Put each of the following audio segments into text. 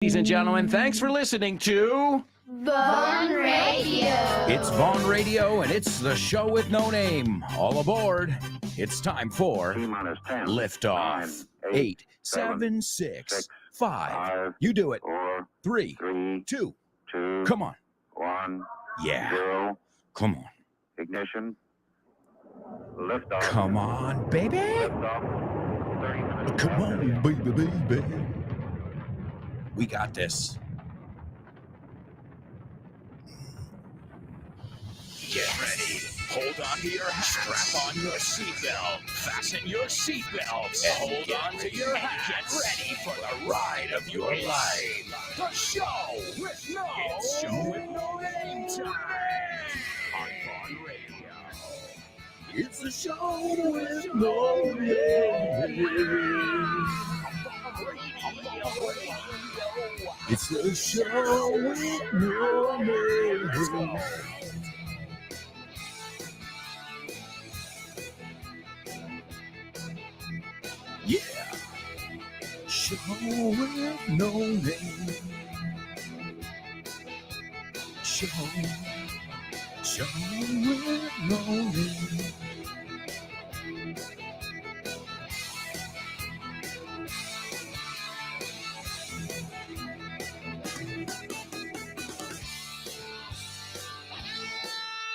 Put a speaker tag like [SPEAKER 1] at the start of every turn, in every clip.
[SPEAKER 1] Ladies and gentlemen, thanks for listening to
[SPEAKER 2] Vaughn Radio.
[SPEAKER 1] It's Vaughn Radio, and it's the show with no name. All aboard. It's time for
[SPEAKER 3] T-minus 10,
[SPEAKER 1] liftoff.
[SPEAKER 3] 9,
[SPEAKER 1] 8, 7, 6, 5. You do it.
[SPEAKER 3] 4,
[SPEAKER 1] 3,
[SPEAKER 3] 3,
[SPEAKER 1] 2.
[SPEAKER 3] 2,
[SPEAKER 1] Come on.
[SPEAKER 3] 1,
[SPEAKER 1] Yeah.
[SPEAKER 3] 0.
[SPEAKER 1] Come on.
[SPEAKER 3] Ignition. Liftoff.
[SPEAKER 1] Come on, baby.
[SPEAKER 3] Liftoff. 30 minutes.
[SPEAKER 1] Come on, baby. We got this. Get ready. Hold on to your hat. Strap on your seatbelt. Fasten your seatbelts. And hold on to your hat. Get ready for the ride of your life. The show with no name time. On Vaughn Radio. It's the show with no name. It's the show with no name. Yeah. Show with no name. Show with no name.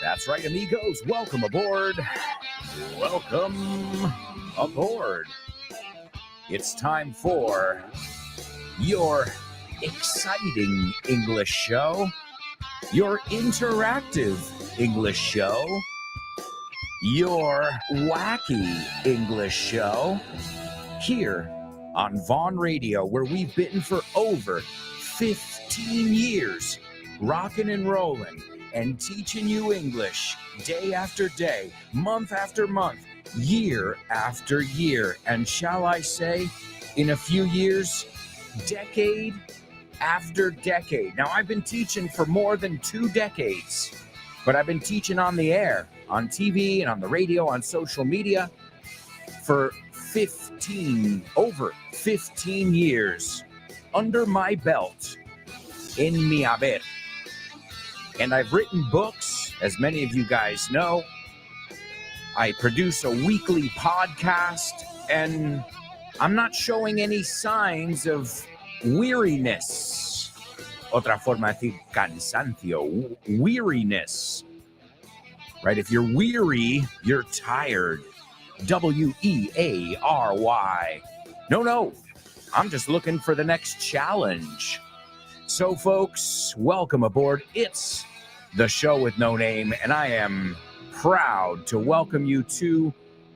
[SPEAKER 1] That's right, amigos. Welcome aboard. Welcome aboard. It's time for your exciting English show, your interactive English show, your wacky English show here on Vaughn Radio, where we've been for over 15 years, rocking and rolling and teaching you English day after day, month after month, year after year, and shall I say, in a few years, decade after decade. Now, I've been teaching for more than 2 decades, but I've been teaching on the air, on TV, and on the radio, on social media for over 15 years under my belt, in mi haber. And I've written books, as many of you guys know. I produce a weekly podcast, and I'm not showing any signs of weariness. Otra forma de decir cansancio, weariness. Right? If you're weary, you're tired. W-E-A-R-Y. No, I'm just looking for the next challenge. So, folks, welcome aboard. It's the show with no name, and I am proud to welcome you to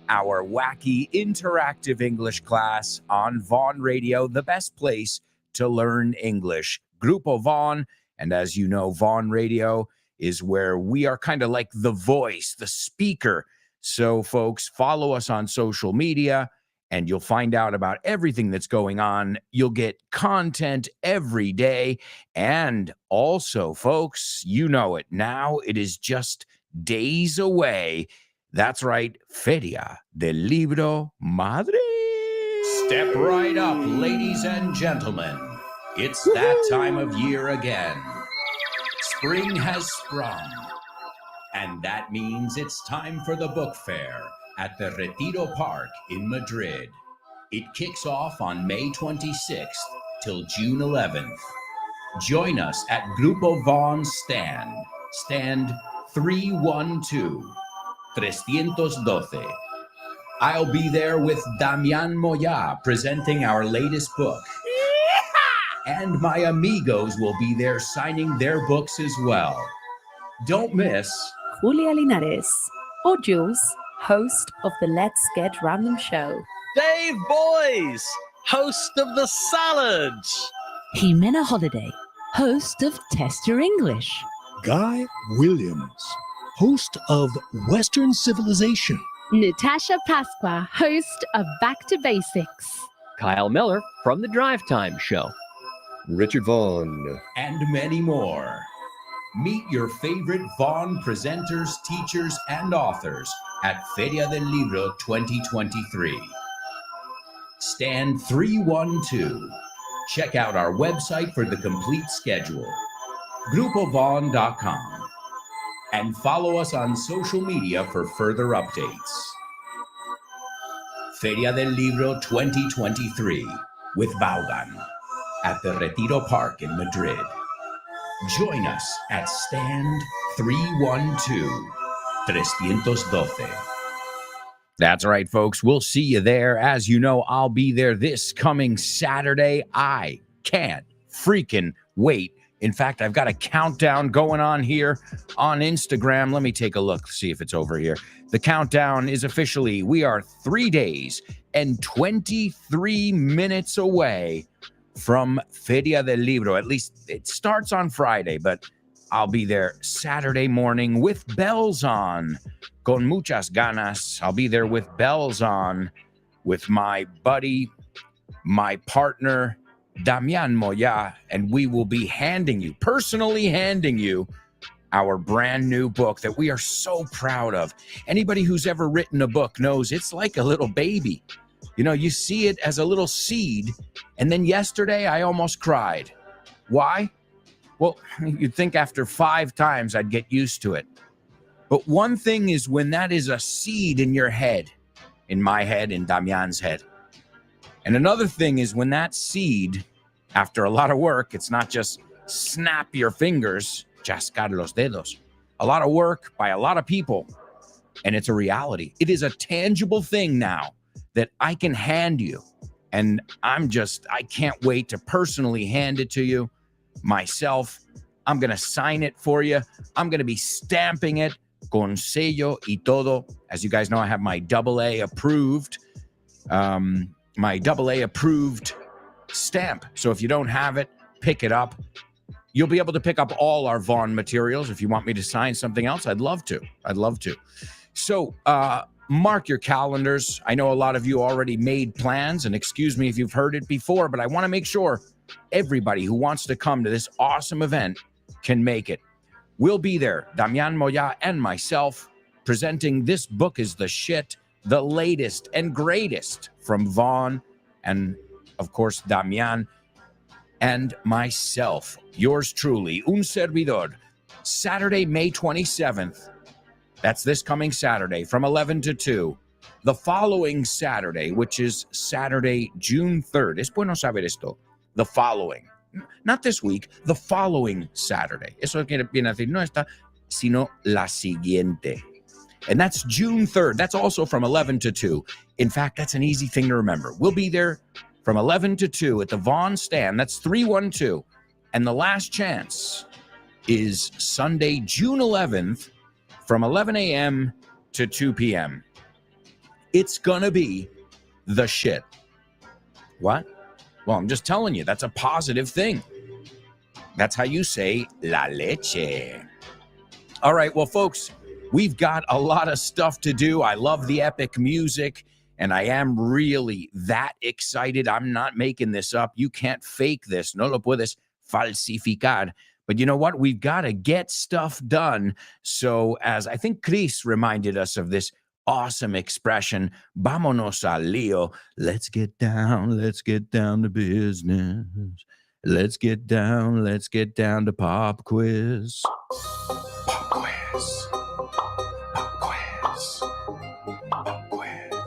[SPEAKER 1] our wacky interactive English class on Vaughn Radio, the best place to learn English. Grupo Vaughn, and as you know, Vaughn Radio is where we are kind of like the voice, the speaker. So, folks, follow us on social media, and you'll find out about everything that's going on. You'll get content every day. And also, folks, you know it now. It is just days away. That's right, Feria del Libro Madrid. Step right up, ladies and gentlemen. It's that time of year again. Spring has sprung. And that means it's time for the book fair at the Retiro Park in Madrid. It kicks off on May 26th till June 11th. Join us at Grupo Vaughn's stand 312. I'll be there with Damian Moya presenting our latest book. And my amigos will be there signing their books as well. Don't miss
[SPEAKER 4] Julia Linares, or Jules, host of the Let's Get Random show.
[SPEAKER 5] Dave Boys, host of The Salads.
[SPEAKER 4] Jimena Holiday, host of Test Your English.
[SPEAKER 6] Guy Williams, host of Western Civilization.
[SPEAKER 7] Natasha Pasqua, host of Back to Basics.
[SPEAKER 8] Kyle Miller from The Drive Time Show.
[SPEAKER 9] Richard Vaughn.
[SPEAKER 1] And many more. Meet your favorite Vaughn presenters, teachers, and authors at Feria del Libro 2023. Stand 312. Check out our website for the complete schedule, grupovon.com, and follow us on social media for further updates. Feria del Libro 2023 with Vaughan at the Retiro Park in Madrid. Join us at stand 312. That's right, folks. We'll see you there. As you know, I'll be there this coming Saturday. I can't freaking wait. In fact, I've got a countdown going on here on Instagram. Let me take a look, see if it's over here. The countdown is officially, we are 3 days and 23 minutes away from Feria del Libro. At least it starts on Friday, but I'll be there Saturday morning with bells on. Con muchas ganas. I'll be there with bells on with my buddy, my partner, Damian Moya, and we will be personally handing you our brand new book that we are so proud of. Anybody who's ever written a book knows it's like a little baby. You know, you see it as a little seed, and then yesterday I almost cried. Why? Well, you'd think after 5 times I'd get used to it. But one thing is when that is a seed in your head, in my head, in Damian's head. And another thing is when that seed, after a lot of work, it's not just snap your fingers, chascar los dedos. A lot of work by a lot of people, and it's a reality. It is a tangible thing now that I can hand you. And I can't wait to personally hand it to you myself. I'm going to sign it for you. I'm going to be stamping it con sello y todo. As you guys know, I have my AA approved, stamp. So if you don't have it, pick it up. You'll be able to pick up all our Vaughn materials. If you want me to sign something else, I'd love to. So mark your calendars. I know a lot of you already made plans, and excuse me if you've heard it before, but I want to make sure everybody who wants to come to this awesome event can make it. We'll be there, Damian Moya and myself, presenting This Book is the Shit, the latest and greatest from Vaughn and, of course, Damian and myself, yours truly, un servidor, Saturday, May 27th. That's this coming Saturday from 11 to 2. The following Saturday, which is Saturday, June 3rd. Es bueno saber esto. The following. Not this week, the following Saturday. Eso viene a decir, no esta, sino la siguiente. And that's June 3rd. That's also from 11 to 2. In fact, that's an easy thing to remember. We'll be there from 11 to 2 at the Vaughn stand. That's 312. And the last chance is Sunday, June 11th from 11 a.m. to 2 p.m. It's going to be the shit. What? Well, I'm just telling you, that's a positive thing. That's how you say la leche. All right, well, folks, we've got a lot of stuff to do. I love the epic music, and I am really that excited. I'm not making this up. You can't fake this. No lo puedes falsificar. But you know what? We've got to get stuff done. So as I think Chris reminded us of this awesome expression, vámonos al lío. Let's get down to business. Let's get down to pop quiz. Pop quiz. Pop quiz. Pop quiz.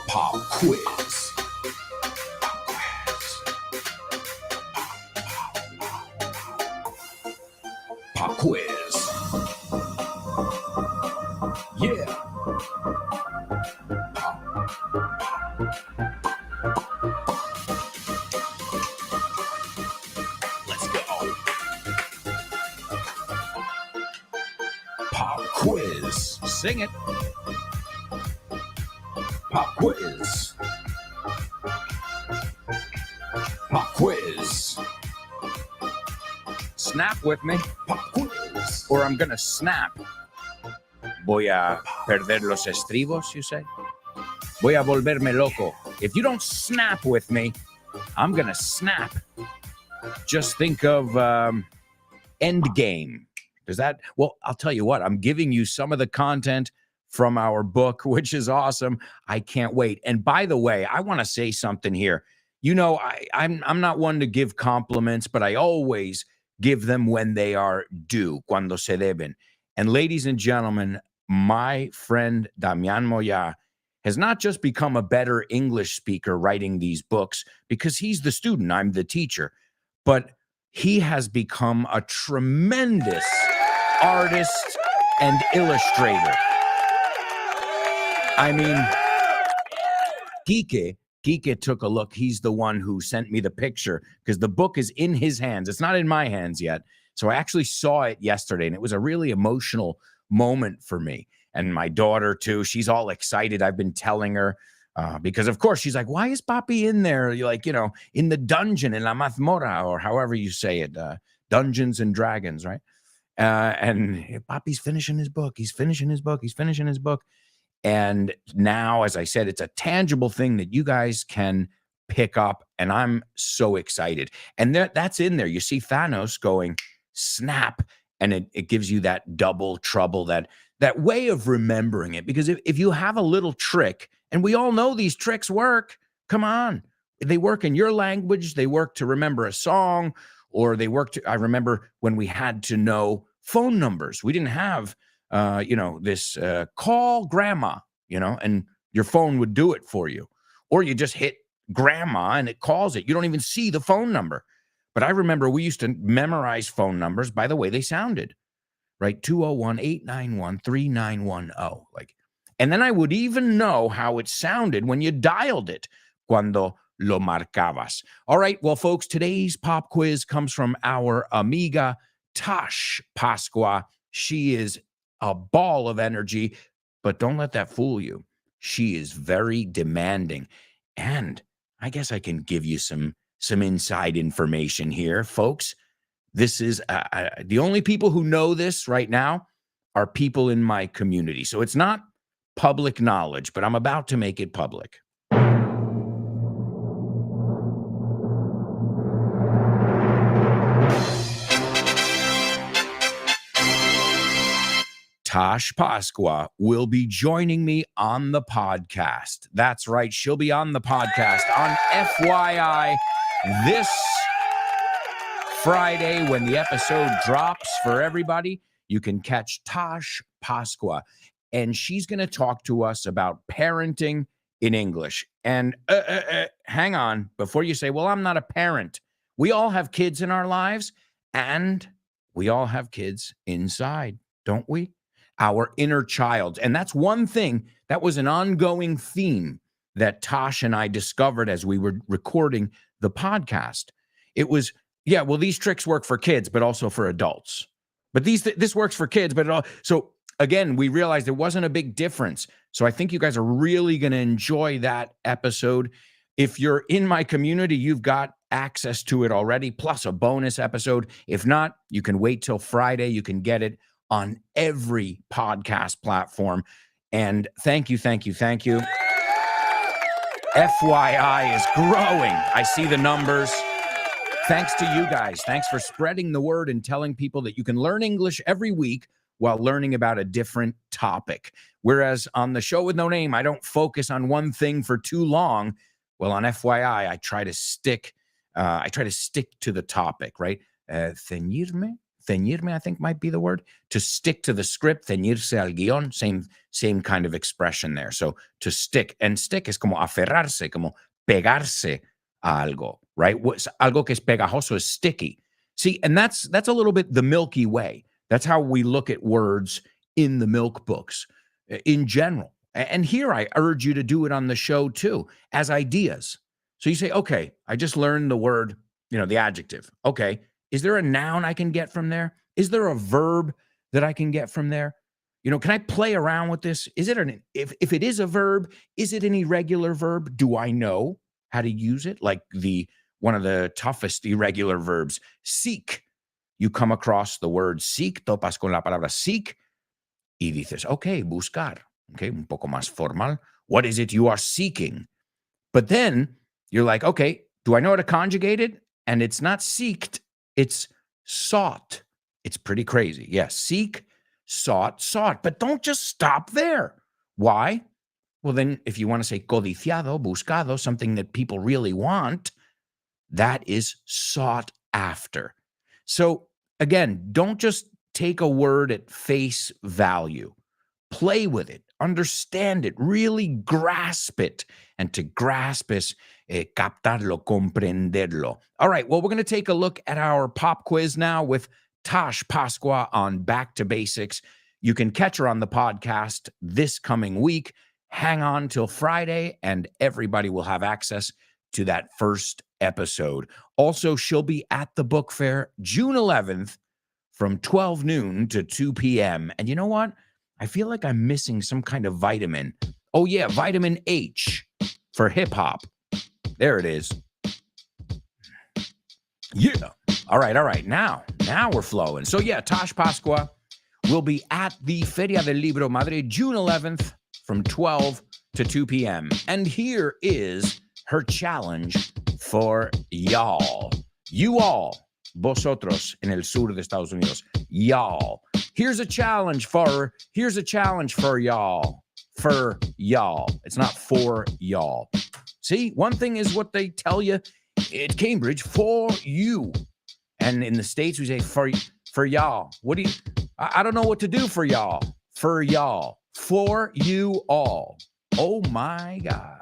[SPEAKER 1] Pop quiz. Pop quiz. Yeah. Let's go. Pop quiz. Sing it. Pop quiz. Pop quiz. Snap with me. Pop quiz. Or I'm gonna snap. Voy a perder los estribos, you say? Voy a volverme loco. If you don't snap with me, I'm gonna snap. Just think of Endgame. Does that? Well, I'll tell you what. I'm giving you some of the content from our book, which is awesome. I can't wait. And by the way, I want to say something here. you know, I'm not one to give compliments, but I always give them when they are due, cuando se deben. And ladies and gentlemen, my friend Damian Moya has not just become a better English speaker writing these books because he's the student, I'm the teacher, but he has become a tremendous artist and illustrator. I mean, Kike took a look. He's the one who sent me the picture because the book is in his hands. It's not in my hands yet. So I actually saw it yesterday, and it was a really emotional moment for me. And my daughter, too, she's all excited. I've been telling her because, of course, she's like, why is Papi in there? You're like, you know, in the dungeon, in La Mazmorra, or however you say it, Dungeons and Dragons, right? And Papi's finishing his book. He's finishing his book. He's finishing his book. And now, as I said, it's a tangible thing that you guys can pick up. And I'm so excited. And that's in there. You see Thanos going snap. And it gives you that double trouble, that way of remembering it. Because if you have a little trick, and we all know these tricks work, come on. They work in your language. They work to remember a song, or they work to, I remember when we had to know phone numbers. We didn't have this call grandma, and your phone would do it for you. Or you just hit grandma and it calls it. You don't even see the phone number. But I remember we used to memorize phone numbers by the way they sounded, right? 201-891-3910. And then I would even know how it sounded when you dialed it, cuando lo marcabas. All right, well, folks, today's pop quiz comes from our amiga Tash Pasqua. She is a ball of energy, but don't let that fool you. She is very demanding. And I guess I can give you some inside information here, folks. This is the only people who know this right now are people in my community. So it's not public knowledge, but I'm about to make it public. Tash Pasqua will be joining me on the podcast. That's right. She'll be on the podcast on FYI this Friday when the episode drops for everybody. You can catch Tash Pasqua, and she's going to talk to us about parenting in English. And hang on, before you say, well, I'm not a parent. We all have kids in our lives, and we all have kids inside, don't we? Our inner child. And that's one thing that was an ongoing theme that Tosh and I discovered as we were recording the podcast. It was, yeah, well, these tricks work for kids, but also for adults. But this works for kids, but so again, we realized there wasn't a big difference. So I think you guys are really going to enjoy that episode. If you're in my community, you've got access to it already, plus a bonus episode. If not, you can wait till Friday. You can get it on every podcast platform. And thank you. FYI is growing. I see the numbers. Thanks to you guys. Thanks for spreading the word and telling people that you can learn English every week while learning about a different topic. Whereas on the show with no name, I don't focus on one thing for too long. Well, on FYI, I try to stick to the topic, right? Ceñirme, I think might be the word. To stick to the script, ceñirse al guión, same kind of expression there. So to stick, and stick is como aferrarse, como pegarse a algo, right? Algo que es pegajoso is sticky. See, and that's a little bit the Milky Way. That's how we look at words in the milk books in general. And here I urge you to do it on the show too, as ideas. So you say, okay, I just learned the word, the adjective. Okay. Is there a noun I can get from there? Is there a verb that I can get from there? Can I play around with this? Is it if it is a verb, is it an irregular verb? Do I know how to use it? Like one of the toughest irregular verbs, seek. You come across the word seek, topas con la palabra seek, y dices, okay, buscar. Okay, un poco más formal. What is it you are seeking? But then you're like, okay, do I know how to conjugate it? And it's not seeked. It's sought. It's pretty crazy. Yes, seek, sought. But don't just stop there. Why? Well, then if you want to say codiciado, buscado, something that people really want, that is sought after. So again, don't just take a word at face value. Play with it, understand it, really grasp it. And to grasp is captarlo, comprenderlo. All right, well, we're going to take a look at our pop quiz now with Tash Pasqua on Back to Basics. You can catch her on the podcast this coming week. Hang on till Friday, and everybody will have access to that first episode. Also, she'll be at the book fair June 11th from 12 noon to 2 p.m. And you know what? I feel like I'm missing some kind of vitamin. Oh, yeah, vitamin H for hip hop. There it is. Yeah. All right. Now we're flowing. So, yeah, Tash Pasqua will be at the Feria del Libro Madrid June 11th from 12 to 2 p.m. And here is her challenge for y'all. You all, vosotros en el sur de Estados Unidos, y'all. Here's a challenge for y'all. For y'all. It's not for y'all. See, one thing is what they tell you at Cambridge, for you. And in the States, we say for y'all. What do you, I don't know what to do for y'all. For y'all. For you all. Oh my God.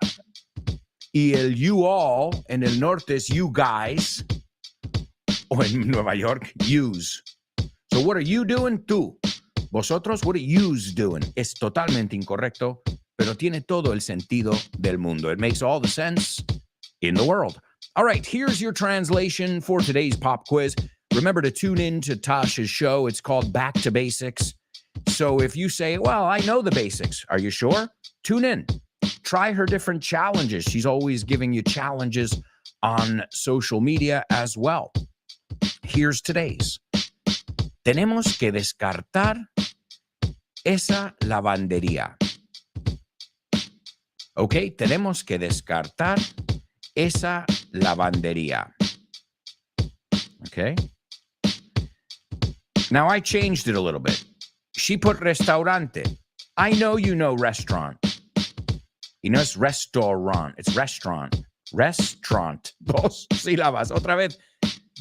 [SPEAKER 1] Y el you all en el norte es you guys. O en Nueva York, yous. So what are you doing? Tú. Vosotros, what are yous doing? Es totalmente incorrecto, pero tiene todo el sentido del mundo. It makes all the sense in the world. All right, here's your translation for today's pop quiz. Remember to tune in to Tasha's show. It's called Back to Basics. So if you say, well, I know the basics, are you sure? Tune in. Try her different challenges. She's always giving you challenges on social media as well. Here's today's. Tenemos que descartar esa lavandería. Okay, tenemos que descartar esa lavandería. Okay. Now I changed it a little bit. She put restaurante. I know you know restaurant. You know it's restaurant. It's restaurant. Restaurant. Dos sílabas. Otra vez.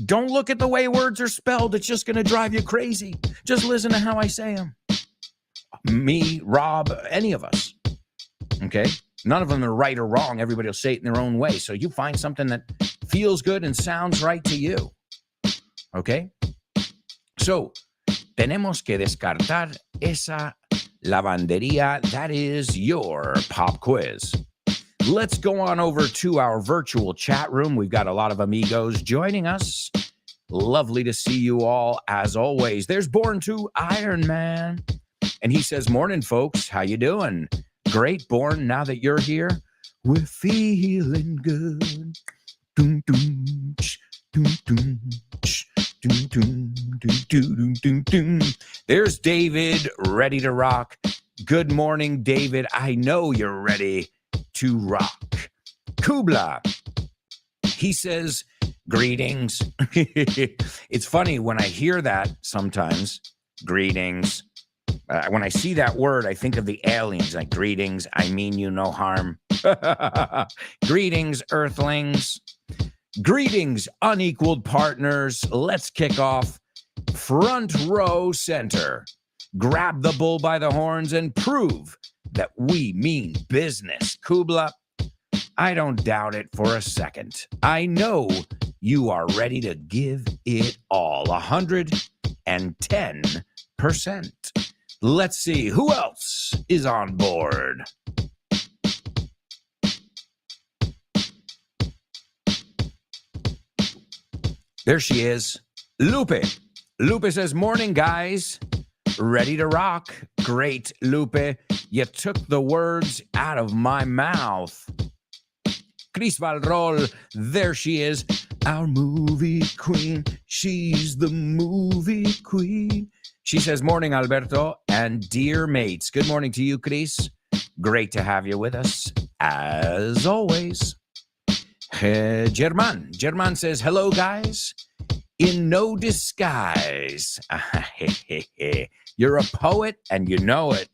[SPEAKER 1] Don't look at the way words are spelled. It's just going to drive you crazy. Just listen to how I say them. Me, Rob, any of us. Okay? None of them are right or wrong. Everybody will say it in their own way. So you find something that feels good and sounds right to you. Okay? So, tenemos que descartar esa lavandería. That is your pop quiz. Let's go on over to our virtual chat room. We've got a lot of amigos joining us. Lovely to see you all, as always. There's Born to Iron Man. And he says, morning, folks. How you doing? Great, Born. Now that you're here, we're feeling good. Doom, doom, doom, doom, doom, doom, doom, doom, doom. There's David, ready to rock. Good morning, David. I know you're ready to rock. Kubla, he says, greetings. It's funny when I hear that sometimes, greetings. When I see that word, I think of the aliens, like greetings, I mean you no harm. Greetings, earthlings. Greetings, unequaled partners. Let's kick off front row center. Grab the bull by the horns and prove that we mean business. Kubla, I don't doubt it for a second. I know you are ready to give it all, 110%. Let's see who else is on board. There she is, Lupe. Lupe says, morning, guys. Ready to rock. Great, Lupe. You took the words out of my mouth. Cris Valrol, there she is, our movie queen. She's the movie queen. She says, morning, Alberto, and dear mates. Good morning to you, Cris. Great to have you with us, as always. German says, hello, guys. In no disguise. You're a poet, and you know it.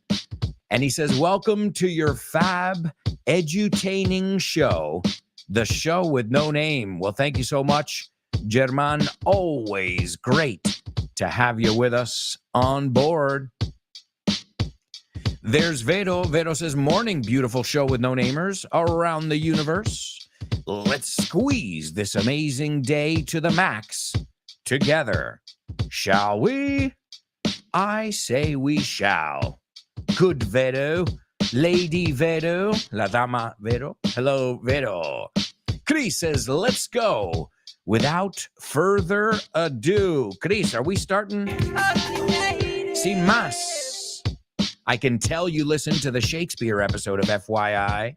[SPEAKER 1] And he says, welcome to your fab edutaining show, the show with no name. Well, thank you so much, German. Always great to have you with us on board. There's Vero. Vero says, morning, beautiful show with no namers around the universe. Let's squeeze this amazing day to the max together. Shall we? I say we shall. Good Vero. Lady Vero. La Dama Vero. Hello, Vero. Chris says, let's go. Without further ado. Chris, are we starting? Sin más. I can tell you listen to the Shakespeare episode of FYI.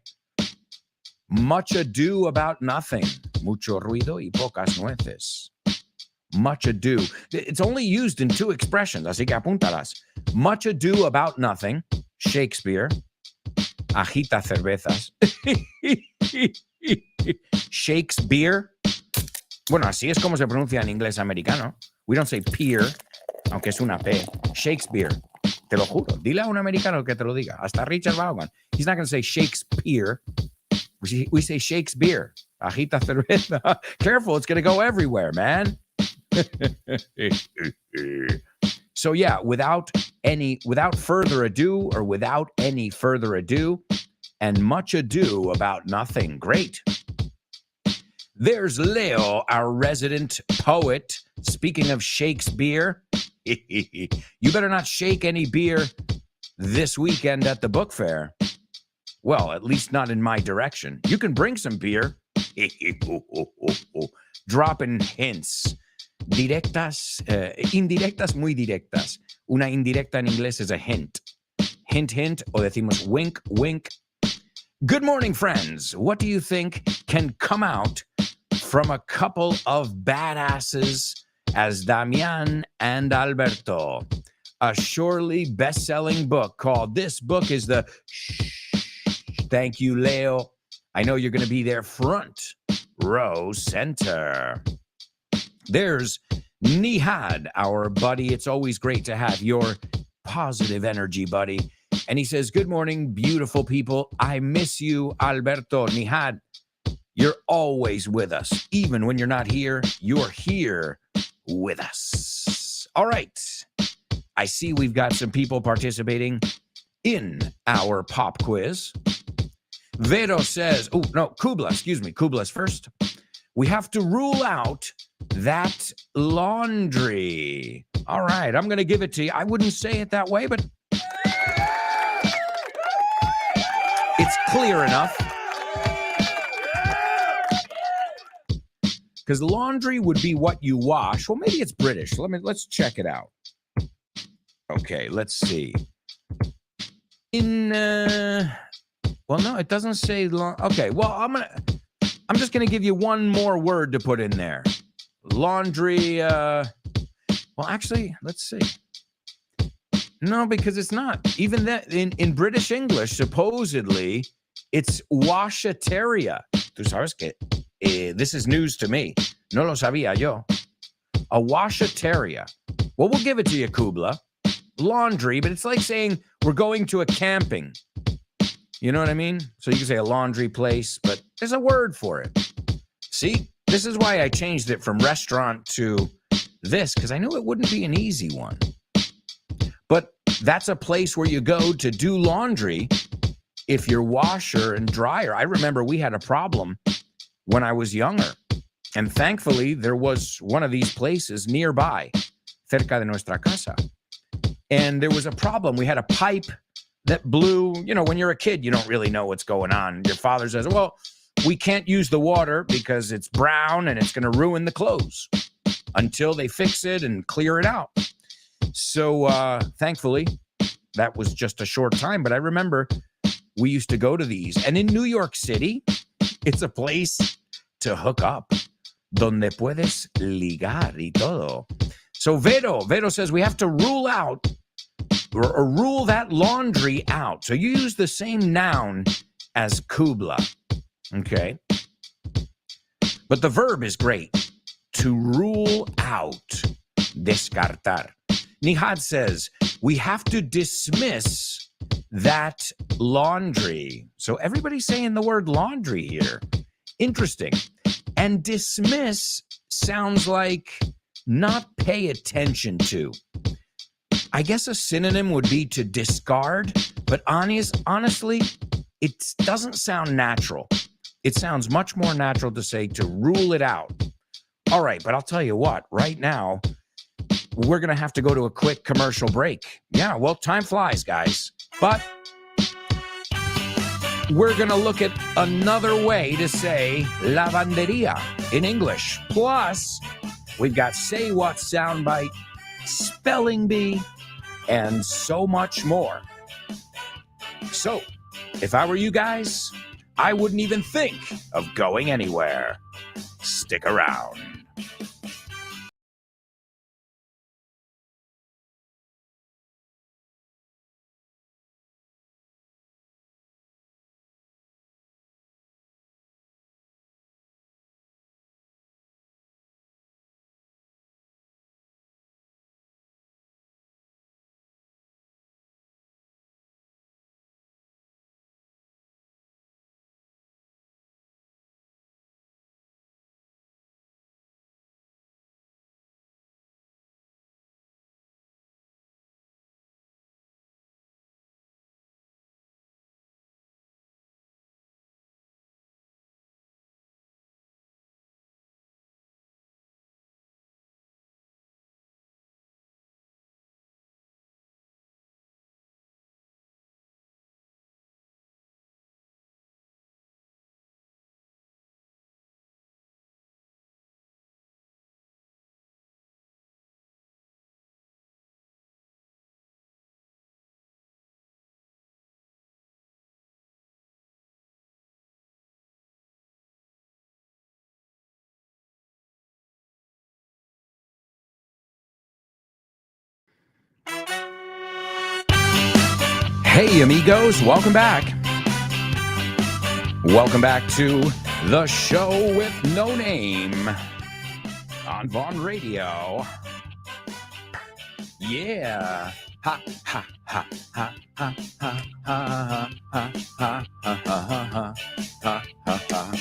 [SPEAKER 1] Much ado about nothing. Mucho ruido y pocas nueces. Much ado. It's only used in two expressions, así que apúntalas. Much ado about nothing. Shakespeare. Agita cervezas. Shakespeare. Bueno, así es como se pronuncia en inglés americano. We don't say peer, aunque es una P. Shakespeare. Te lo juro. Dile a un americano que te lo diga. Hasta Richard Vaughan. He's not going to say Shakespeare. We say Shakespeare. Agita cerveza. Careful, it's going to go everywhere, man. So yeah, without further ado, or without any further ado, and much ado about nothing. Great. There's Leo, our resident poet. Speaking of Shakespeare, you better not shake any beer this weekend at the book fair. Well, at least not in my direction. You can bring some beer. Dropping hints. Directas, indirectas, muy directas. Una indirecta en inglés is a hint. Hint, hint, o decimos wink, wink. Good morning, friends. What do you think can come out from a couple of badasses as Damian and Alberto? A surely best-selling book called This Book is the Thank you, Leo. I know you're going to be there front row center. There's Nihad, our buddy. It's always great to have your positive energy, buddy. And he says, good morning, beautiful people. I miss you, Alberto. Nihad, you're always with us. Even when you're not here, you're here with us. All right. I see we've got some people participating in our pop quiz. Vero says, oh, no, Kubla, excuse me. Kubla's first. We have to rule out that laundry. All right, I'm going to give it to you. I wouldn't say it that way, but it's clear enough. Because laundry would be what you wash. Well, maybe it's British. Let's check it out. Okay, let's see. Well, no, it doesn't say okay, well, I'm just going to give you one more word to put in there. Laundry, well, actually, let's see. No, because it's not. Even that in British English, supposedly, it's washateria. Tú sabes que this is news to me. No lo sabía yo. A washateria. Well, we'll give it to you, Kubla. Laundry, but it's like saying we're going to a camping. You know what I mean? So you can say a laundry place, but there's a word for it. See, this is why I changed it from restaurant to this, because I knew it wouldn't be an easy one. But that's a place where you go to do laundry if your washer and dryer. I remember we had a problem when I was younger. And thankfully, there was one of these places nearby, cerca de nuestra casa. And there was a problem. We had a pipe that blew. You know, when you're a kid, you don't really know what's going on. Your father says, well, we can't use the water because it's brown and it's going to ruin the clothes until they fix it and clear it out. So thankfully, that was just a short time. But I remember we used to go to these. And in New York City, it's a place to hook up, donde puedes ligar y todo. So Vero says we have to rule out or rule that laundry out. So you use the same noun as Kubla. Okay. But the verb is great. To rule out. Descartar. Nihad says we have to dismiss that laundry. So everybody's saying the word laundry here. Interesting. And dismiss sounds like not pay attention to. I guess a synonym would be to discard, but honestly, it doesn't sound natural. It sounds much more natural to say to rule it out. All right, but I'll tell you what, right now, we're going to have to go to a quick commercial break. Yeah, well, time flies, guys. But we're going to look at another way to say lavanderia in English. Plus, we've got Say What Soundbite, Spelling Bee, and so much more. So, if I were you guys, I wouldn't even think of going anywhere. Stick around. Hey, amigos, welcome back. Welcome back to the show with no name on Vaughn Radio. Yeah. Ha, ha, ha, ha, ha, ha, ha, ha, ha, ha, ha, ha, ha.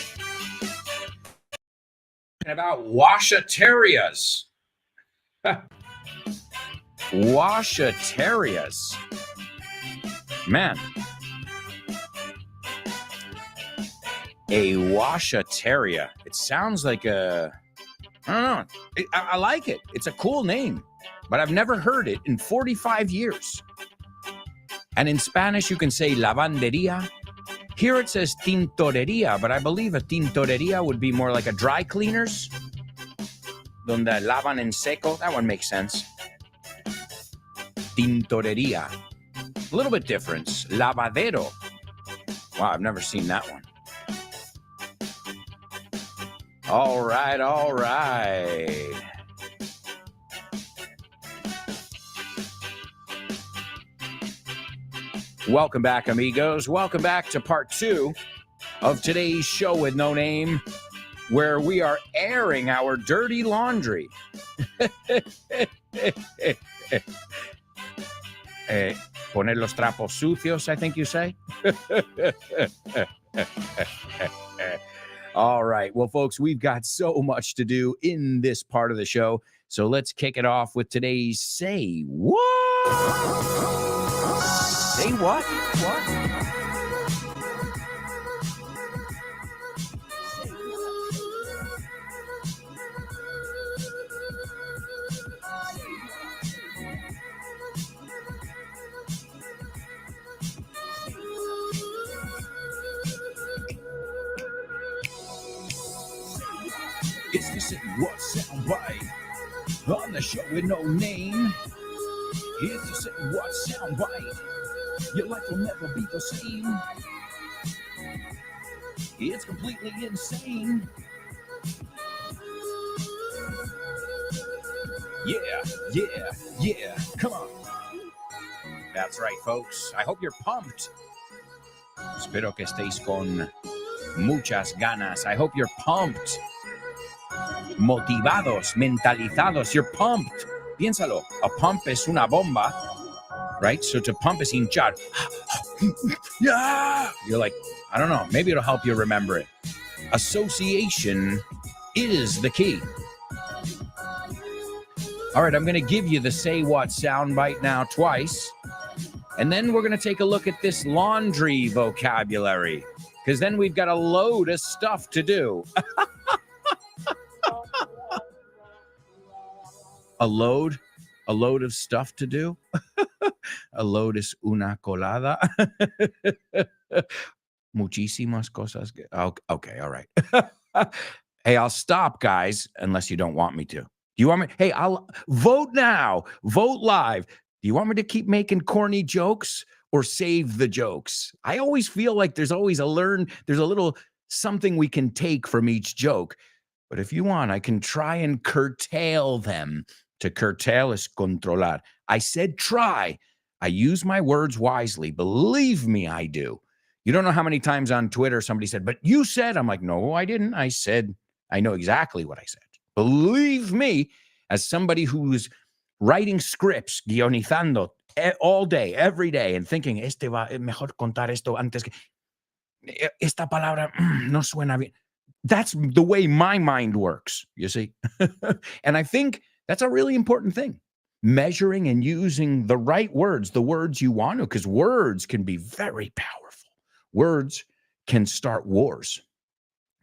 [SPEAKER 1] About washatarias. Washatarias. Man, a washataria. It sounds like a, I don't know. I like it. It's a cool name, but I've never heard it in 45 years. And in Spanish, you can say lavanderia. Here it says tintoreria, but I believe a tintoreria would be more like a dry cleaners. Donde lavan en seco. That one makes sense. Tintoreria. A little bit different. Lavadero. Wow, I've never seen that one. All right, all right. Welcome back, amigos. Welcome back to part 2 of today's show with no name, where we are airing our dirty laundry. Poner los trapos sucios, I think you say. All right. Well, folks, we've got so much to do in this part of the show. So let's kick it off with today's Say What? Say what? What? It's the Say What soundbite on the show with no name. It's the Say What soundbite. Your life will never be the same. It's completely insane. Yeah. Come on. That's right, folks. I hope you're pumped. Espero que estéis con muchas ganas. I hope you're pumped. Motivados, mentalizados. You're pumped. Piénsalo. A pump es una bomba right? So to pump is hinchar. Yeah. You're like, I don't know. Maybe it'll help you remember it. Association is the key. All right, I'm going to give you the Say What soundbite now twice. And then we're going to take a look at this laundry vocabulary, because then we've got a load of stuff to do. A load of stuff to do. A load es una colada. Muchísimas cosas. Okay, all right. Hey, I'll stop, guys, unless you don't want me to. Do you want me? Hey, I'll vote now. Vote live. Do you want me to keep making corny jokes or save the jokes? I always feel like there's always there's a little something we can take from each joke. But if you want, I can try and curtail them. To curtail is controlar. I said try. I use my words wisely. Believe me, I do. You don't know how many times on Twitter somebody said, but you said, I'm like, no, I didn't. I said, I know exactly what I said. Believe me, as somebody who's writing scripts, guionizando all day, every day, and thinking, mejor contar esto antes que esta palabra no suena bien. That's the way my mind works, you see. And I think that's a really important thing. Measuring and using the right words, the words you want to, because words can be very powerful. Words can start wars,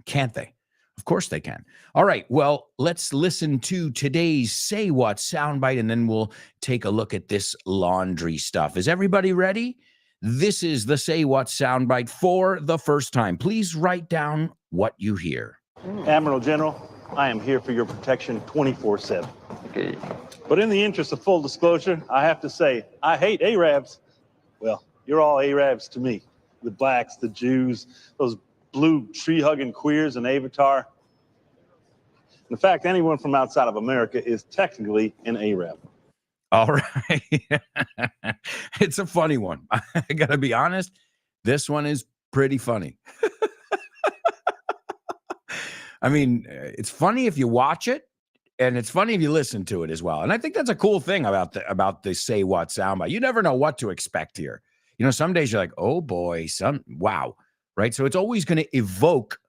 [SPEAKER 1] can't they? Of course they can. All right, well, let's listen to today's Say What soundbite, and then we'll take a look at this laundry stuff. Is everybody ready? This is the Say What soundbite for the first time. Please write down what you hear.
[SPEAKER 10] Admiral General, I am here for your protection 24/7. Okay. But in the interest of full disclosure, I have to say, I hate Arabs. Well, you're all Arabs to me. The blacks, the Jews, those blue tree-hugging queers and Avatar. In fact, anyone from outside of America is technically an Arab.
[SPEAKER 1] All right. It's a funny one. I got to be honest. This one is pretty funny. I mean, it's funny if you watch it, and it's funny if you listen to it as well. And I think that's a cool thing about the Say What soundbite. You never know what to expect here. You know, some days you're like, oh boy, wow, right? So it's always going to evoke,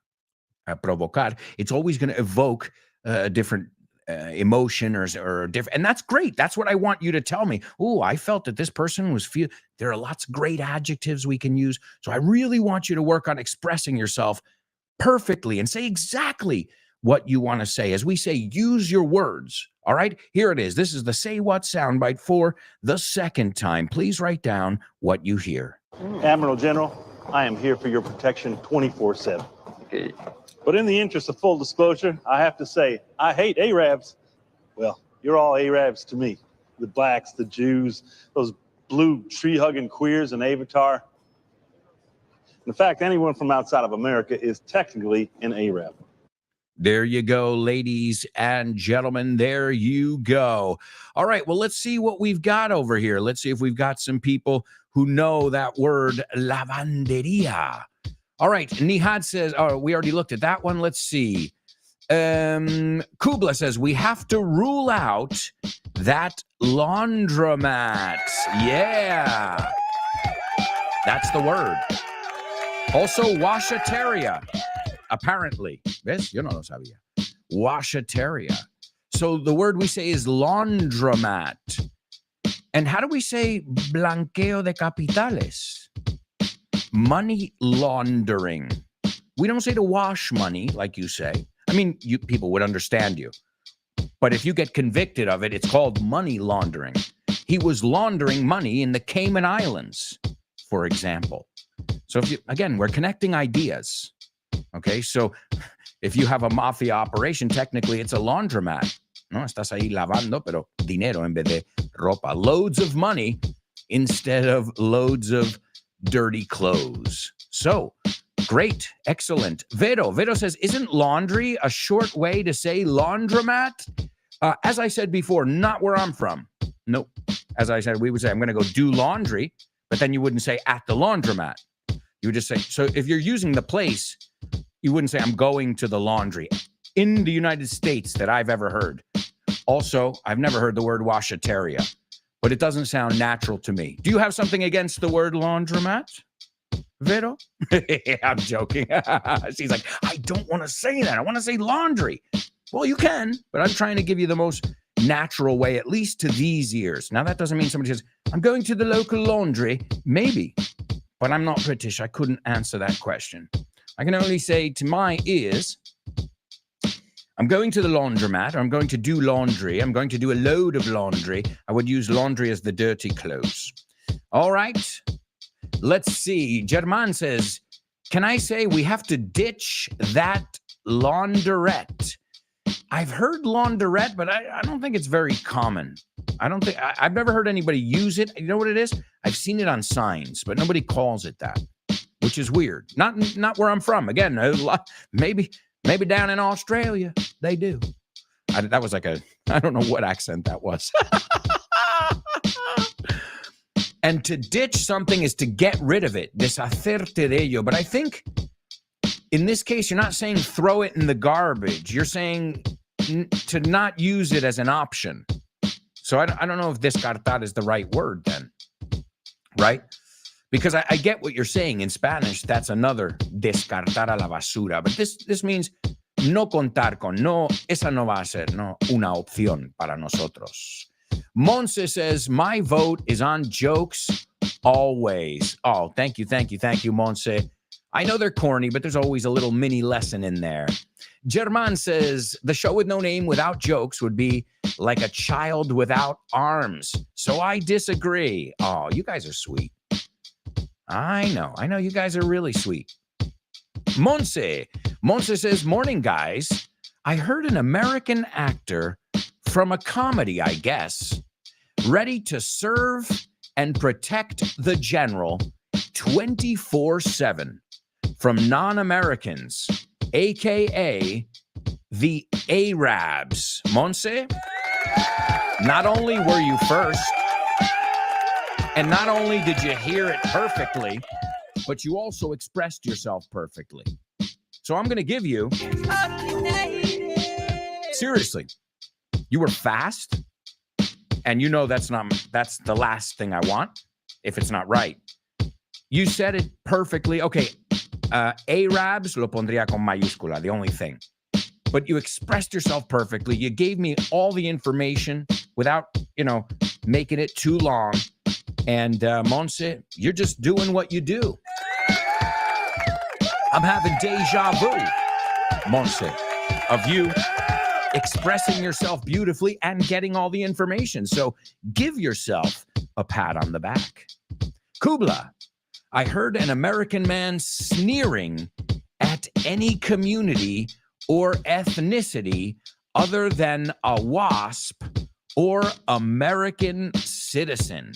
[SPEAKER 1] provocar. It's always going to evoke a different emotion or different, and that's great. That's what I want you to tell me. Oh, I felt that this person was there are lots of great adjectives we can use. So I really want you to work on expressing yourself perfectly and say exactly what you want to say. As we say, use your words. All right, here it is. This is the Say What soundbite for the second time. Please write down what you hear.
[SPEAKER 10] Admiral General, I am here for your protection 24/7. Okay. But in the interest of full disclosure, I have to say, I hate Arabs. Well, you're all Arabs to me. The blacks, the Jews, those blue tree-hugging queers and Avatar. In fact, anyone from outside of America is technically an Arab.
[SPEAKER 1] There you go, ladies and gentlemen. There you go. All right, well, let's see what we've got over here. Let's see if we've got some people who know that word, lavanderia. All right, Nihad says, oh, we already looked at that one. Let's see. Kubla says, we have to rule out that laundromat. Yeah, that's the word. Also, washateria. Apparently. ¿Ves? Yo no lo sabía. Washateria. So the word we say is laundromat. And how do we say blanqueo de capitales? Money laundering. We don't say to wash money, like you say. I mean, people would understand you. But if you get convicted of it, it's called money laundering. He was laundering money in the Cayman Islands, for example. So again, we're connecting ideas. Okay, so if you have a mafia operation, technically it's a laundromat. No, estás ahí lavando, pero dinero en vez de ropa. Loads of money instead of loads of dirty clothes. So, great, excellent. Vero says, isn't laundry a short way to say laundromat? As I said before, not where I'm from. Nope. As I said, we would say, I'm going to go do laundry, but then you wouldn't say at the laundromat. You would just say, so if you're using the place, you wouldn't say, I'm going to the laundry. In the United States that I've ever heard. Also, I've never heard the word washateria. but it doesn't sound natural to me. Do you have something against the word laundromat, Vero? I'm joking. She's like, I don't want to say that. I want to say laundry. Well, you can, but I'm trying to give you the most natural way, at least to these ears. Now, that doesn't mean somebody says, I'm going to the local laundry. Maybe, but I'm not British. I couldn't answer that question. I can only say to my ears, I'm going to the laundromat, or I'm going to do laundry. I'm going to do a load of laundry. I would use laundry as the dirty clothes. All right. Let's see. German says, can I say we have to ditch that laundrette? I've heard laundrette, but I don't think it's very common. I've never heard anybody use it. You know what it is? I've seen it on signs, but nobody calls it that, which is weird. Not where I'm from. Again, maybe down in Australia, they do. That was like I don't know what accent that was. And to ditch something is to get rid of it. Deshacerte de ello. But I think in this case, you're not saying throw it in the garbage. You're saying to not use it as an option. So I don't know if descartar is the right word then, right? Because I get what you're saying. In Spanish, that's another descartar a la basura. But this means no contar con. No, esa no va a ser no una opción para nosotros. Monse says, my vote is on jokes always. Oh, thank you, Monse. I know they're corny, but there's always a little mini lesson in there. German says, the show with no name without jokes would be like a child without arms. So I disagree. Oh, you guys are sweet. I know you guys are really sweet. Monse says, morning, guys. I heard an American actor from a comedy, I guess, ready to serve and protect the general 24/7 from non-Americans, aka the Arabs. Monse, not only were you first, and not only did you hear it perfectly, but you also expressed yourself perfectly. So I'm going to give you, seriously, you were fast, and you know that's the last thing I want if it's not right. You said it perfectly. Okay, Arabs lo pondría con mayúscula, the only thing. But you expressed yourself perfectly. You gave me all the information without, making it too long. And Monse, you're just doing what you do. I'm having deja vu, Monse, of you expressing yourself beautifully and getting all the information. So give yourself a pat on the back. Kubla, I heard an American man sneering at any community or ethnicity other than a WASP or American citizen.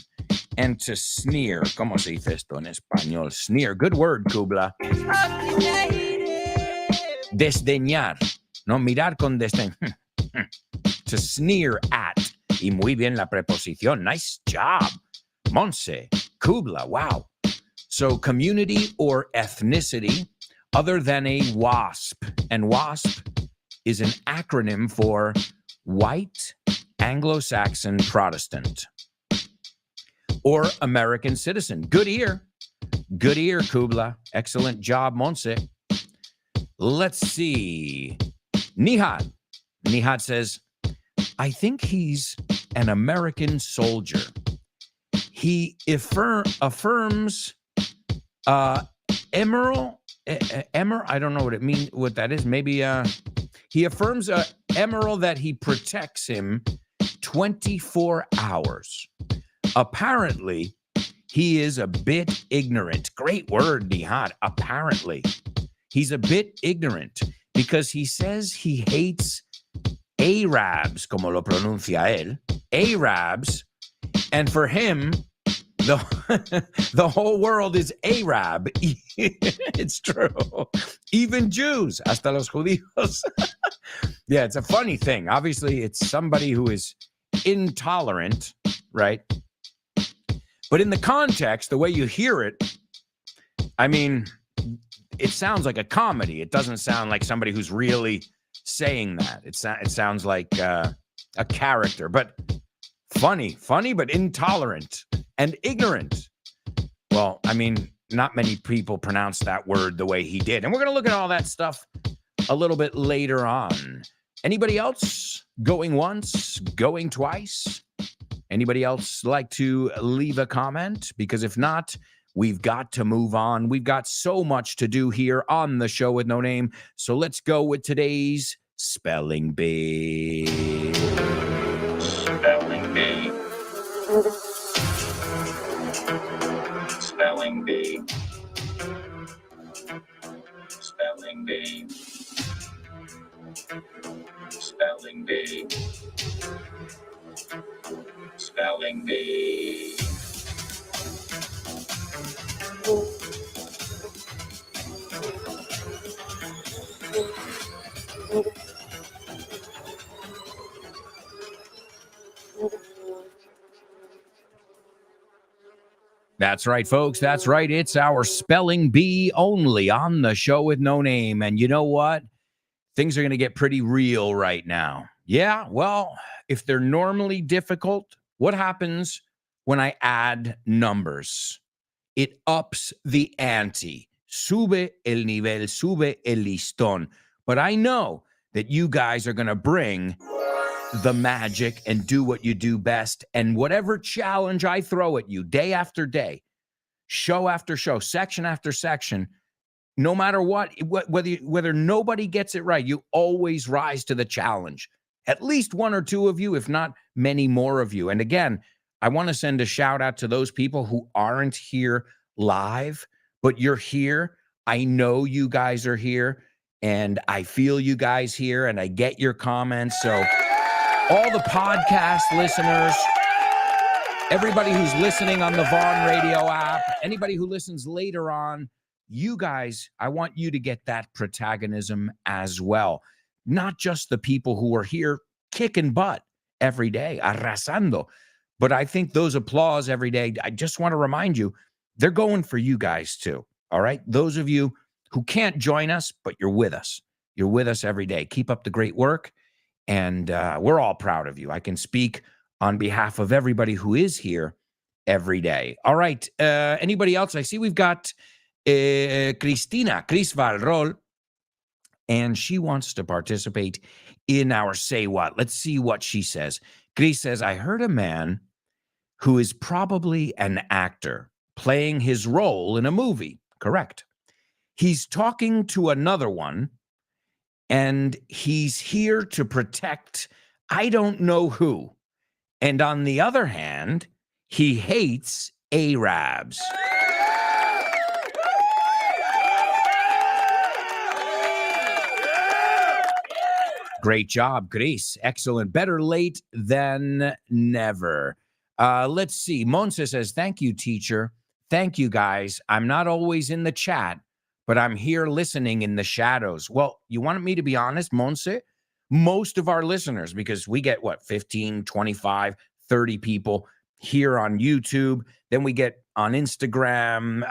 [SPEAKER 1] And to sneer, ¿cómo se dice esto en español? Sneer, good word, Kubla. Desdeñar, no, mirar con desdén. To sneer at. Y muy bien la preposición. Nice job, Monse, Kubla, wow. So community or ethnicity other than a WASP. And WASP is an acronym for White Anglo-Saxon Protestant or American citizen. Good ear, Kubla. Excellent job, Monse. Let's see. Nihad says, I think he's an American soldier. He affirms emerald, I don't know what that is. Maybe he affirms emerald that he protects him 24 hours. Apparently, he is a bit ignorant. Great word, Nihad. Apparently, he's a bit ignorant because he says he hates Arabs, como lo pronuncia él, Arabs, and for him, the whole world is Arab. It's true. Even Jews, hasta los judíos. Yeah, it's a funny thing. Obviously, it's somebody who is intolerant, right? But in the context, the way you hear it, I mean, it sounds like a comedy. It doesn't sound like somebody who's really saying that. It sounds like a character. But Funny, but intolerant and ignorant. Well, I mean, not many people pronounce that word the way he did. And we're going to look at all that stuff a little bit later on. Anybody else going once, going twice? Anybody else like to leave a comment? Because if not, we've got to move on. We've got so much to do here on the show with no name. So let's go with today's Spelling Bee. Spelling Bee. Spelling Bee. Spelling Bee. Spelling Bee. Spelling Bee. That's right, folks. That's right. It's our Spelling Bee only on the show with no name. And you know what? Things are going to get pretty real right now. Yeah, well, if they're normally difficult, what happens when I add numbers? It ups the ante. Sube el nivel, sube el listón. But I know that you guys are going to bring the magic and do what you do best. And whatever challenge I throw at you day after day, show after show, section after section, no matter what, whether nobody gets it right, you always rise to the challenge. At least one or two of you, if not many more of you. And again, I want to send a shout out to those people who aren't here live, but you're here. I know you guys are here, and I feel you guys here, and I get your comments. So all the podcast listeners, everybody who's listening on the Vaughn Radio app, anybody who listens later on, you guys, I want you to get that protagonism as well. Not just the people who are here kicking butt every day, arrasando. But I think those applause every day, I just want to remind you, they're going for you guys too, all right? Those of you who can't join us, but you're with us. You're with us every day. Keep up the great work. And we're all proud of you. I can speak on behalf of everybody who is here every day. All right. Anybody else? I see we've got Cristina, Cris Valrol, and she wants to participate in our Say What. Let's see what she says. Cris says, I heard a man who is probably an actor playing his role in a movie. Correct. He's talking to another one, and he's here to protect I don't know who. And on the other hand, he hates Arabs. Great job, Grace. Excellent. Better late than never. Let's see. Monse says, thank you, teacher. Thank you, guys. I'm not always in the chat, but I'm here listening in the shadows. Well, you wanted me to be honest, Monse? Most of our listeners, because we get, 15, 25, 30 people here on YouTube. Then we get on Instagram,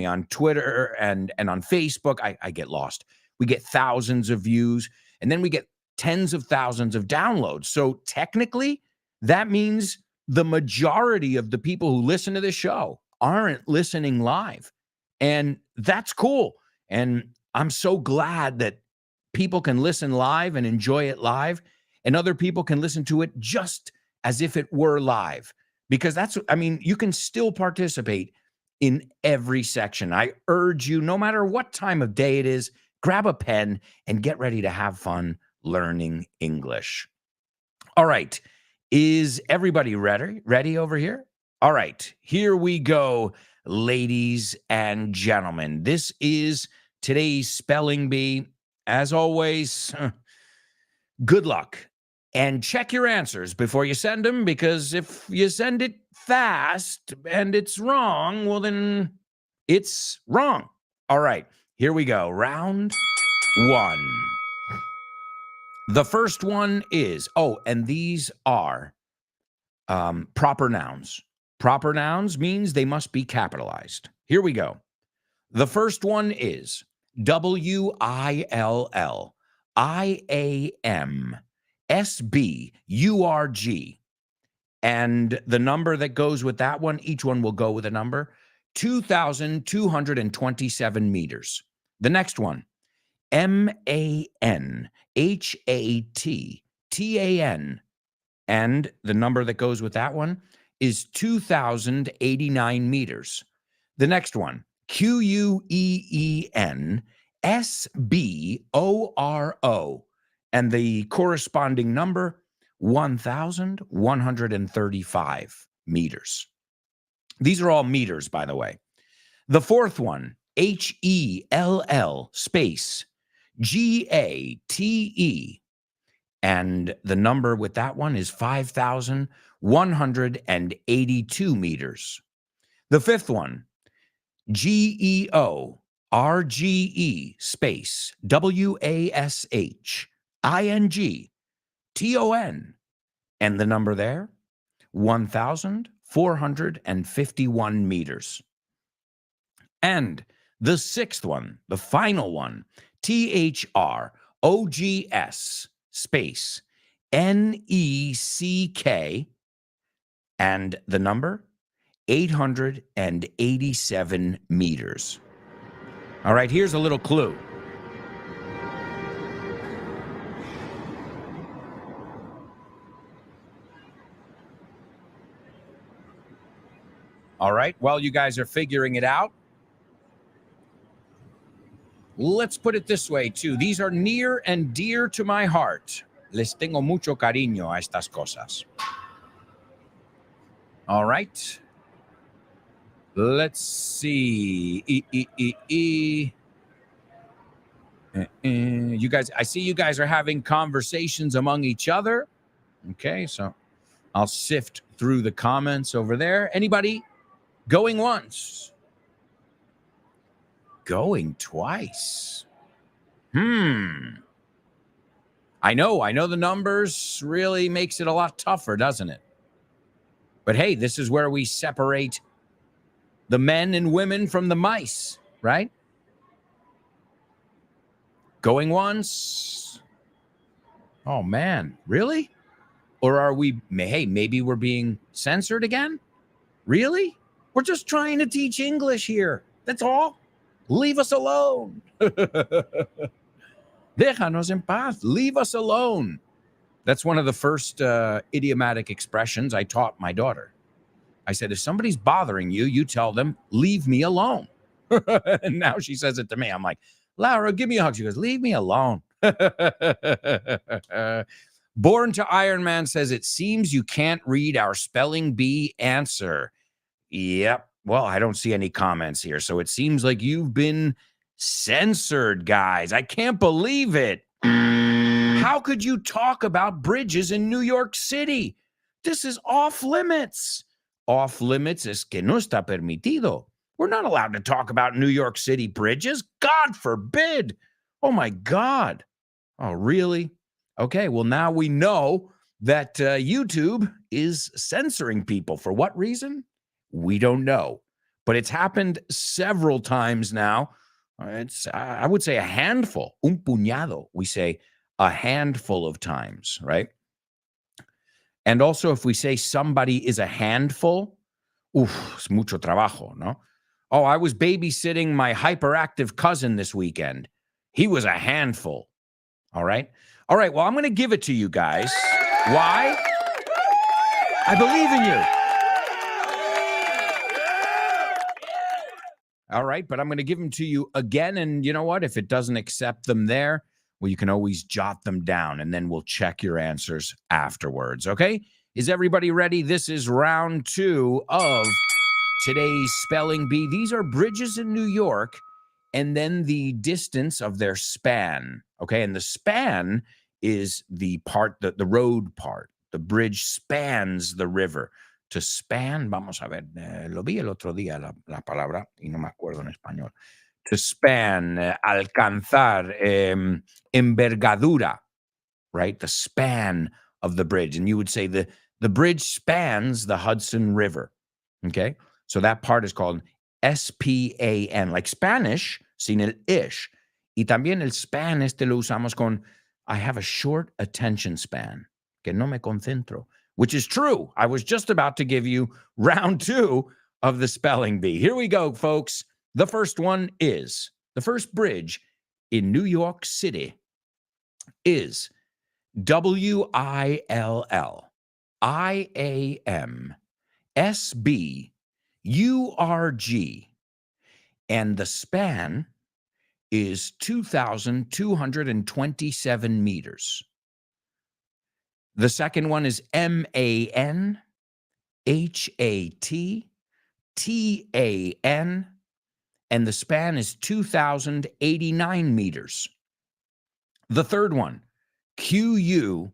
[SPEAKER 1] on Twitter and on Facebook. I get lost. We get thousands of views, and then we get tens of thousands of downloads. So technically, that means the majority of the people who listen to this show aren't listening live. And that's cool. And I'm so glad that people can listen live and enjoy it live, and other people can listen to it just as if it were live. Because you can still participate in every section. I urge you, no matter what time of day it is, grab a pen and get ready to have fun learning English. All right. Is everybody ready over here? All right. Here we go, ladies and gentlemen. This is today's Spelling Bee. As always, good luck. And check your answers before you send them, because if you send it fast and it's wrong, well, then it's wrong. All right, here we go. Round one. The first one is, and these are proper nouns. Proper nouns means they must be capitalized. Here we go. The first one is WILLIAMSBURG. And the number that goes with that one, each one will go with a number, 2,227 meters. The next one, MANHATTAN. And the number that goes with that one is 2,089 meters. The next one, QUEENSBORO. And the corresponding number, 1,135 meters. These are all meters, by the way. The fourth one, HELL space GATE. And the number with that one is 5,182 meters. The fifth one, GEO RGE space WASHINGTON. And the number there, 1,451 meters. And the sixth one, the final one, THROGS space NECK. And the number, 887 meters. All right, here's a little clue. All right, while you guys are figuring it out, let's put it this way, too. These are near and dear to my heart. Les tengo mucho cariño a estas cosas. All right. Let's see. You guys, I see you guys are having conversations among each other. Okay, so I'll sift through the comments over there. Anybody going once? Going twice. I know the numbers really makes it a lot tougher, doesn't it? But hey, this is where we separate the men and women from the mice, right? Going once. Oh, man. Really? Or are we, hey, maybe we're being censored again? Really? We're just trying to teach English here. That's all. Leave us alone. Déjanos en paz. Leave us alone. That's one of the first idiomatic expressions I taught my daughter. I said, if somebody's bothering you, you tell them, leave me alone. And now she says it to me. I'm like, Laura, give me a hug. She goes, leave me alone. Born to Iron Man says, it seems you can't read our spelling bee answer. Yep. Well, I don't see any comments here. So it seems like you've been censored, guys. I can't believe it. How could you talk about bridges in New York City? This is off limits. Off limits es que no está permitido. We're not allowed to talk about New York City bridges. God forbid. Oh, my God. Oh, really? Okay, well, now we know that YouTube is censoring people. For what reason? We don't know. But it's happened several times now. It's, I would say, a handful. Un puñado. We say a handful of times, right? And also, if we say somebody is a handful, es mucho trabajo, no? Oh, I was babysitting my hyperactive cousin this weekend. He was a handful. All right? All right, well, I'm going to give it to you guys. Why? I believe in you. All right, but I'm going to give them to you again. And you know what? If it doesn't accept them there, well, you can always jot them down, and then we'll check your answers afterwards, okay? Is everybody ready? This is round 2 of today's Spelling Bee. These are bridges in New York, and then the distance of their span, okay? And the span is the part, the road part. The bridge spans the river. To span, vamos a ver, lo vi el otro día, la palabra, y no me acuerdo en español. To span, alcanzar, envergadura, right? The span of the bridge. And you would say the bridge spans the Hudson River, okay? So that part is called S-P-A-N, like Spanish, sin el ish. Y también el span lo usamos con, I have a short attention span, que no me concentro. which is true. I was just about to give you round 2 of the spelling bee. Here we go, folks. The first one is, the first bridge in New York City is WILLIAMSBURG, and the span is 2,227 meters. The second one is MANHATTAN, and the span is 2,089 meters. The third one, QUEENSBORO,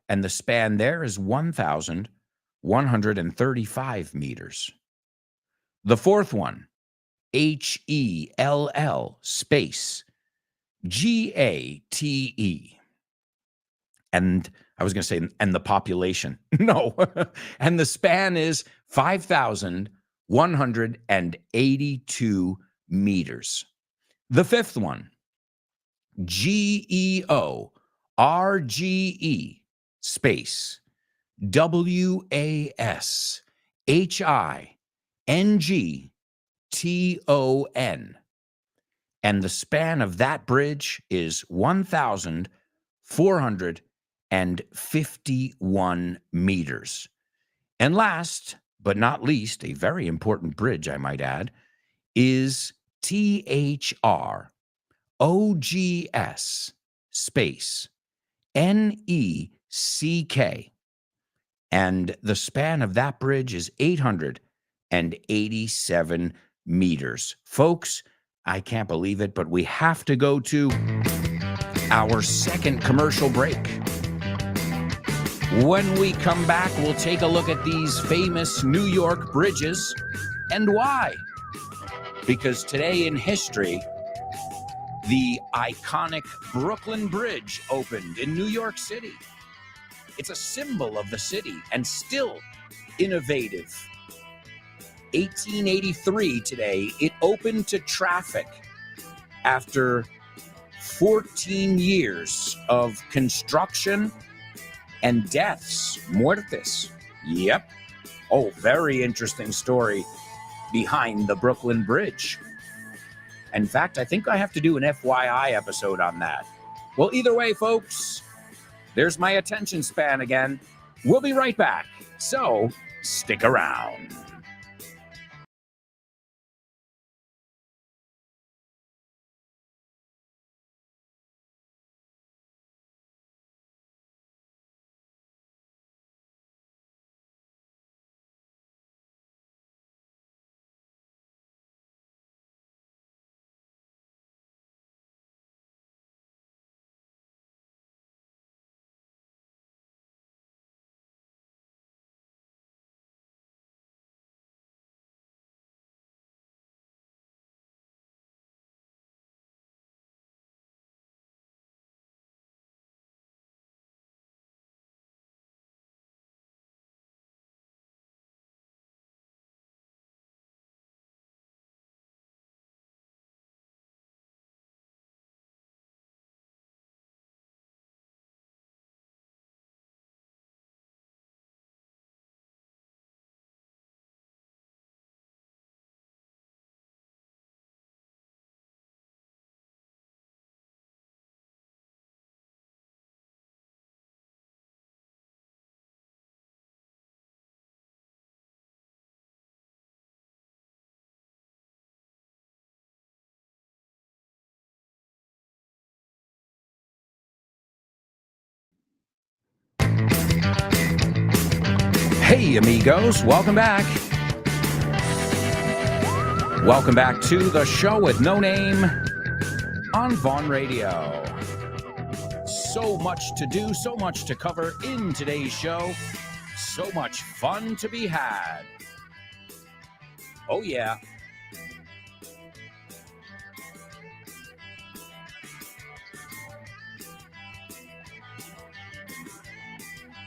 [SPEAKER 1] and the span there is 1,135 meters. The fourth one, HELL space GATE. And I was going to say, and the population. No. And the span is 5,182 meters. The fifth one, GEORGE space WASHINGTON. And the span of that bridge is 1,451 meters. And last but not least, a very important bridge, I might add, is THROGS space NECK. And the span of that bridge is 887 meters. Folks, I can't believe it, but we have to go to our second commercial break. When we come back, we'll take a look at these famous New York bridges and why. Because today in history, the iconic Brooklyn Bridge opened in New York City. It's a symbol of the city and still innovative. 1883 today, it opened to traffic after 14 years of construction and deaths, muertes. Yep. Oh, very interesting story behind the Brooklyn Bridge. In fact, I think I have to do an FYI episode on that. Well, either way, folks, there's my attention span again. We'll be right back, so stick around. Hey, amigos, welcome back. Welcome back to the show with no name on Vaughn Radio. So much to do, so much to cover in today's show. So much fun to be had. Oh, yeah.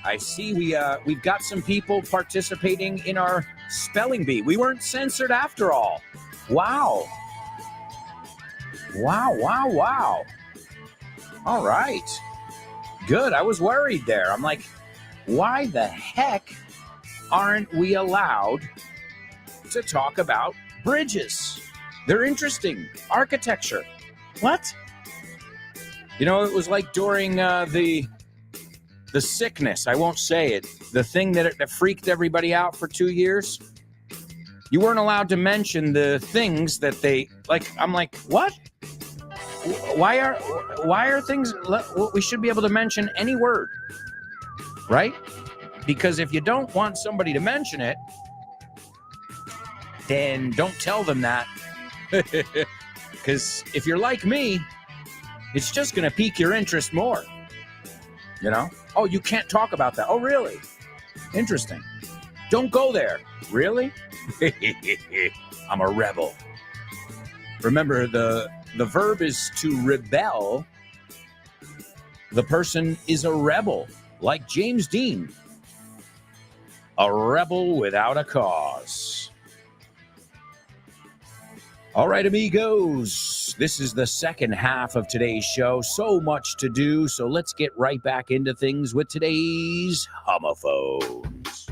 [SPEAKER 1] I see we've got some people participating in our spelling bee. We weren't censored after all. Wow. Wow, wow, wow. All right. Good. I was worried there. I'm like, why the heck aren't we allowed to talk about bridges? They're interesting. Architecture. What? You know, it was like during the sickness. I won't say it. The thing that freaked everybody out for 2 years. You weren't allowed to mention the things that they like. I'm like, what? Why are things? We should be able to mention any word, right? Because if you don't want somebody to mention it, then don't tell them that. Because if you're like me, it's just going to pique your interest more. You know? Oh, you can't talk about that. Oh, really? Interesting. Don't go there. Really? I'm a rebel. Remember, the verb is to rebel. The person is a rebel, like James Dean. A rebel without a cause. All right, amigos, this is the second half of today's show. So much to do, so let's get right back into things with today's homophones.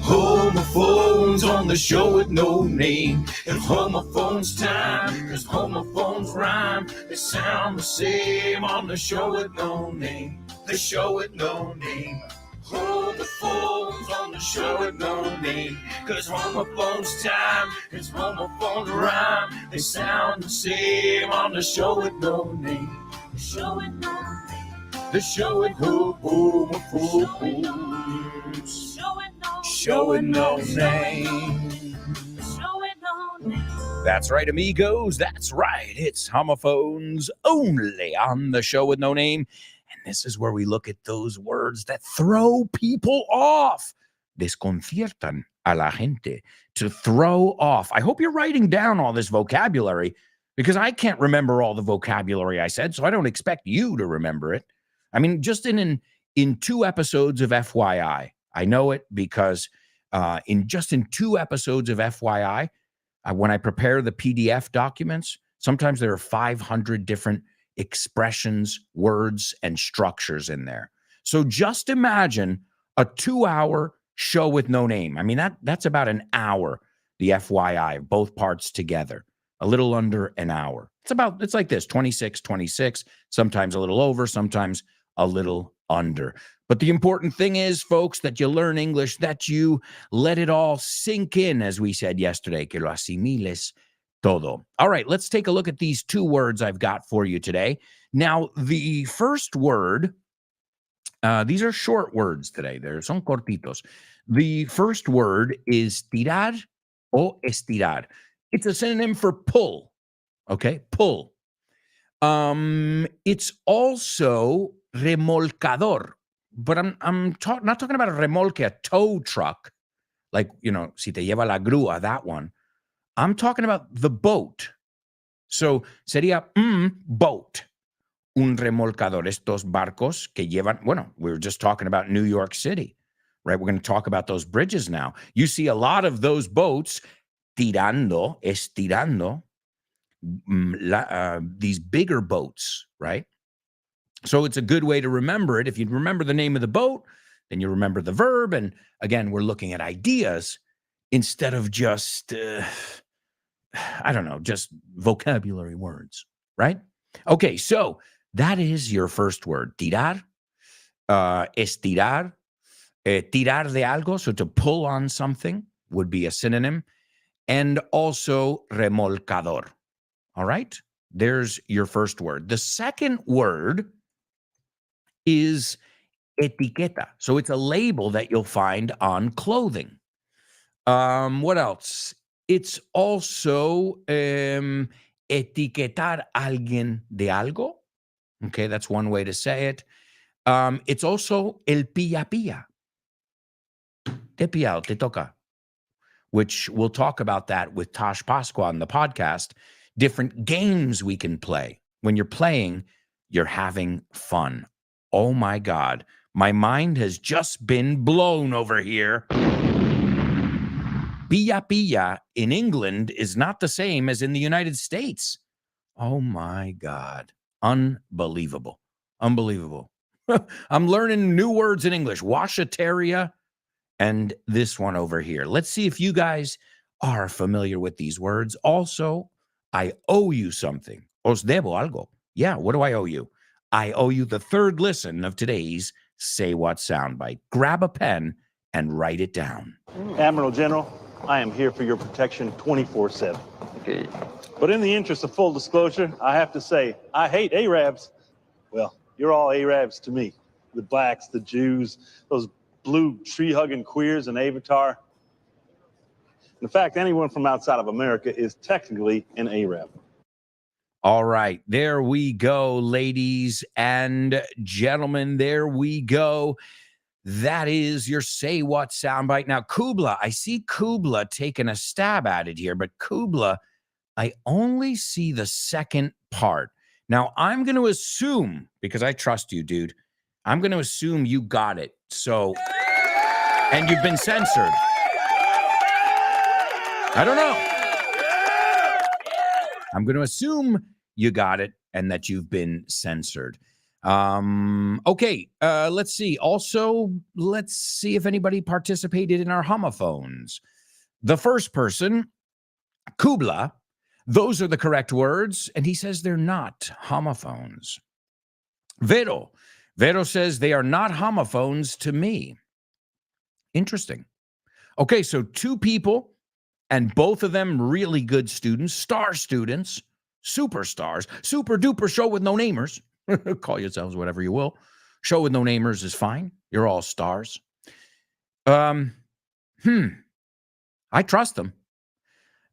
[SPEAKER 1] Homophones on the show with no name. It's homophones time, cause homophones rhyme. They sound the same on the show with no name. The show with no name. Homophones on the show with no name. Cause homophones time, it's homophones rhyme. They sound the same on the show with no name. The show with no name. The show with homophones. Show with no name. That's right, amigos. That's right. It's homophones only on the show with no name. And this is where we look at those words that throw people off. Desconciertan a la gente. To throw off. I hope you're writing down all this vocabulary because I can't remember all the vocabulary I said, so I don't expect you to remember it. I mean, just in 2 episodes of FYI, I know it because in 2 episodes of FYI, when I prepare the PDF documents, sometimes there are 500 different expressions, words, and structures in there. So just imagine a 2-hour show with no name. I mean, that's about an hour, the FYI, both parts together, a little under an hour. It's like this, 26, sometimes a little over, sometimes a little under. But the important thing is, folks, that you learn English, that you let it all sink in, as we said yesterday, que lo asimiles todo. All right, let's take a look at these 2 words I've got for you today. Now, the first word, these are short words today. Son cortitos. The first word is tirar o estirar. It's a synonym for pull, okay? Pull. It's also remolcador. But I'm not talking about a remolque, a tow truck, like, you know, si te lleva la grúa, that one. I'm talking about the boat. So sería boat, un remolcador, estos barcos que llevan, bueno, we were just talking about New York City, right? We're going to talk about those bridges now. You see a lot of those boats estirando, these bigger boats, right? So it's a good way to remember it. If you remember the name of the boat, then you remember the verb. And again, we're looking at ideas instead of just, just vocabulary words, right? Okay, so that is your first word. Tirar, estirar, tirar de algo, so to pull on something would be a synonym. And also remolcador. All right? There's your first word. The second word is etiqueta. So it's a label that you'll find on clothing. What else? It's also etiquetar alguien de algo. Okay, that's one way to say it. It's also el pilla. Te pillado, te toca. Which we'll talk about that with Tosh Pasqua on the podcast. Different games we can play. When you're playing, you're having fun. Oh my God, my mind has just been blown over here. Pilla in England is not the same as in the United States. Oh my God. Unbelievable. Unbelievable. I'm learning new words in English. Washateria and this one over here. Let's see if you guys are familiar with these words. Also, I owe you something. Os debo algo. Yeah, what do I owe you? I owe you the third listen of today's Say What soundbite. Grab a pen and write it down.
[SPEAKER 10] Admiral General, I am here for your protection 24/7.
[SPEAKER 3] Okay.
[SPEAKER 10] But in the interest of full disclosure, I have to say, I hate Arabs. Well, you're all Arabs to me. The blacks, the Jews, those blue tree-hugging queers in Avatar. In fact, anyone from outside of America is technically an Arab.
[SPEAKER 1] All right, there we go, ladies and gentlemen. There we go. That is your Say What soundbite. Now, Kubla, I see Kubla taking a stab at it here, but Kubla, I only see the second part. Now, I'm going to assume, because I trust you, dude, I'm going to assume you got it. So, and you've been censored. I don't know. I'm going to assume you got it and that you've been censored. Okay, let's see. Also, let's see if anybody participated in our homophones. The first person, Kubla, those are the correct words, and he says they're not homophones. Vero says they are not homophones to me. Interesting. Okay, so two people, and both of them really good students, star students, superstars, super duper show with no namers. Call yourselves whatever you will. Show with no namers is fine. You're all stars. I trust them.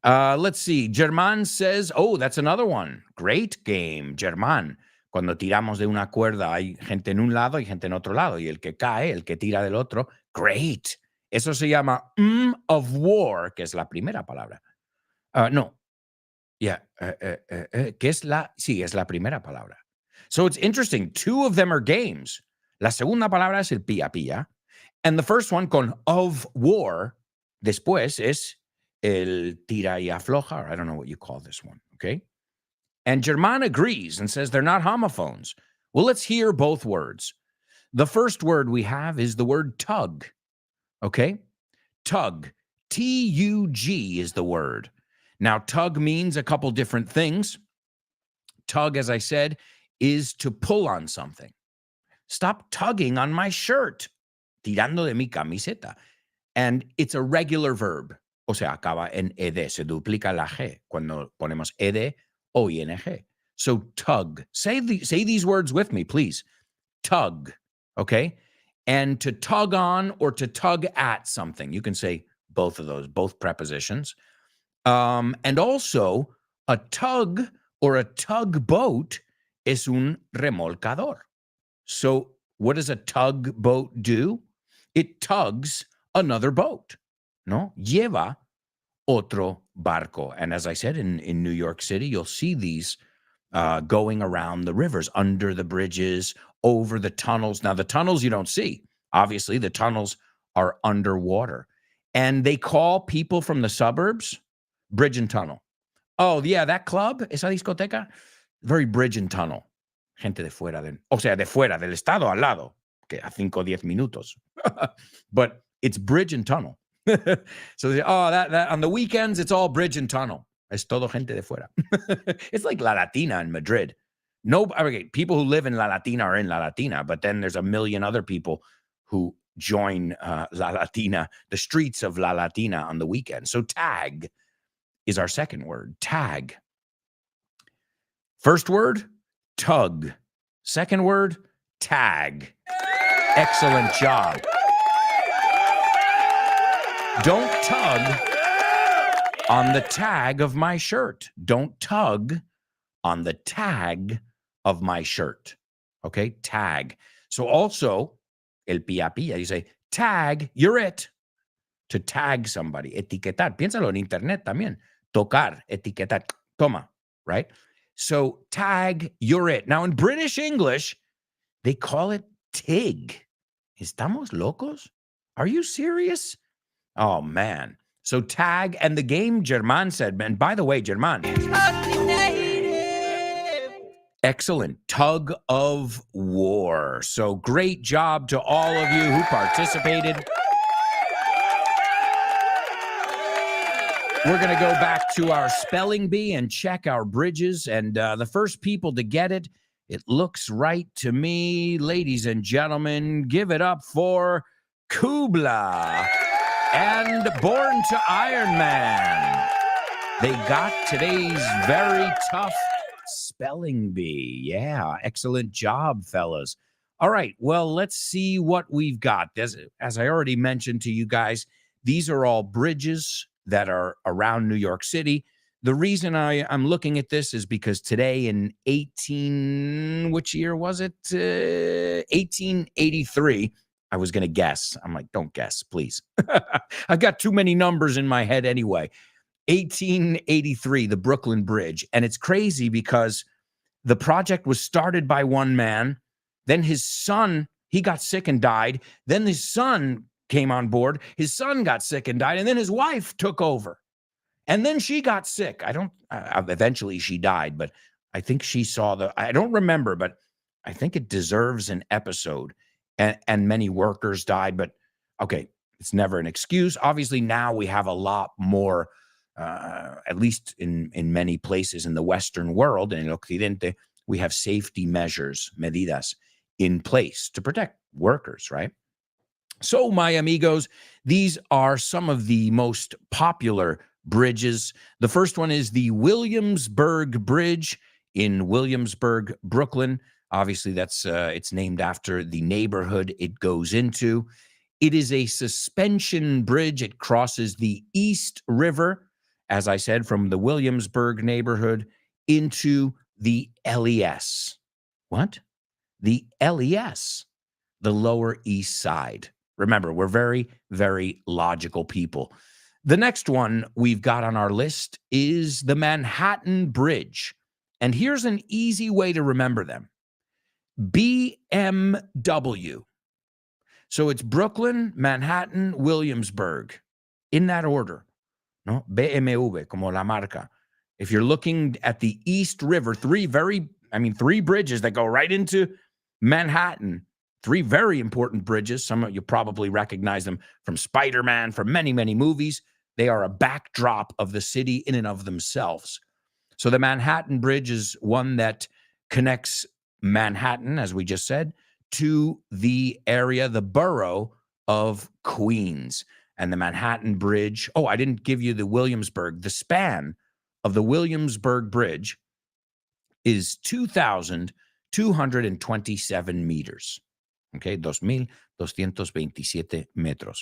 [SPEAKER 1] Let's see. Germán says, oh, that's another one. Great game, Germán. Cuando tiramos de una cuerda hay gente en un lado y gente en otro lado. Y el que cae, el que tira del otro. Great. Eso se llama of war, que es la primera palabra. No. Yeah. Que es la... Sí, es la primera palabra. So it's interesting. Two of them are games. La segunda palabra es el pilla pilla. And the first one con of war, después es el tira y afloja. I don't know what you call this one. Okay. And Germán agrees and says they're not homophones. Well, let's hear both words. The first word we have is the word tug. Okay. Tug. T-U-G is the word. Now, tug means a couple different things. Tug, as I said, is to pull on something. Stop tugging on my shirt. Tirando de mi camiseta. And it's a regular verb. O sea, acaba en ed. Se duplica la G cuando ponemos ed o ing. So tug. Say these words with me, please. Tug. Okay? And to tug on or to tug at something. You can say both of those, both prepositions. And also, a tug or a tugboat es un remolcador. So what does a tugboat do? It tugs another boat. No? Lleva otro barco. And as I said, in New York City, you'll see these going around the rivers, under the bridges, over the tunnels. Now, the tunnels you don't see. Obviously, the tunnels are underwater. And they call people from the suburbs bridge and tunnel. Oh, yeah, that club, esa discoteca, very bridge and tunnel. Gente de fuera, o sea, de fuera, del estado al lado, que a 5 o 10 minutos. But it's bridge and tunnel. So, that on the weekends, it's all bridge and tunnel. Es todo gente de fuera. It's like La Latina in Madrid. Okay, people who live in La Latina are in La Latina, but then there's a million other people who join La Latina, the streets of La Latina on the weekend. So tag is our second word, tag. First word, tug. Second word, tag. Excellent job. Don't tug on the tag of my shirt. Don't tug on the tag of my shirt. Okay, tag. So also, el pilla pilla, you say, tag, you're it. To tag somebody, etiquetar. Piénsalo en internet también. Tocar, etiquetar, toma, right? So tag, you're it. Now in British English, they call it tig. ¿Estamos locos? Are you serious? Oh, man. So tag and the game, Germán said, and by the way, Germán, Excellent. Tug of war. So great job to all of you who participated. We're going to go back to our spelling bee and check our bridges. And the first people to get it, it looks right to me. Ladies and gentlemen, give it up for Kubla and Born to Iron Man. They got today's very tough spelling bee. Yeah, excellent job, fellas. All right, well, let's see what we've got. As I already mentioned to you guys, these are all bridges that are around New York City. The reason I'm looking at this is because today in which year was it? 1883. I was going to guess. I'm like, don't guess, please. I've got too many numbers in my head anyway. 1883, the Brooklyn Bridge. And it's crazy because the project was started by one man. Then his son, he got sick and died. Then his son came on board. His son got sick and died. And then his wife took over. And then she got sick. Eventually she died, but I think she saw I don't remember, but I think it deserves an episode. And many workers died, but okay, it's never an excuse. Obviously now we have a lot more, at least in many places in the Western world, and in Occidente, we have safety measures, medidas, in place to protect workers, right? So, my amigos, these are some of the most popular bridges. The first one is the Williamsburg Bridge in Williamsburg, Brooklyn. Obviously, that's it's named after the neighborhood it goes into. It is a suspension bridge. It crosses the East River, as I said, from the Williamsburg neighborhood into the LES. What? The LES, the Lower East Side. Remember, we're very, very logical people. The next one we've got on our list is the Manhattan Bridge. And here's an easy way to remember them. BMW. So it's Brooklyn, Manhattan, Williamsburg, in that order. No, BMW, como la marca. If you're looking at the East River, three bridges that go right into Manhattan, three very important bridges. Some of you probably recognize them from Spider-Man, from many, many movies. They are a backdrop of the city in and of themselves. So the Manhattan Bridge is one that connects Manhattan, as we just said, to the area, the borough of Queens. And the Manhattan Bridge, I didn't give you the Williamsburg. The span of the Williamsburg Bridge is 2,227 meters. Okay, 2,227 metros.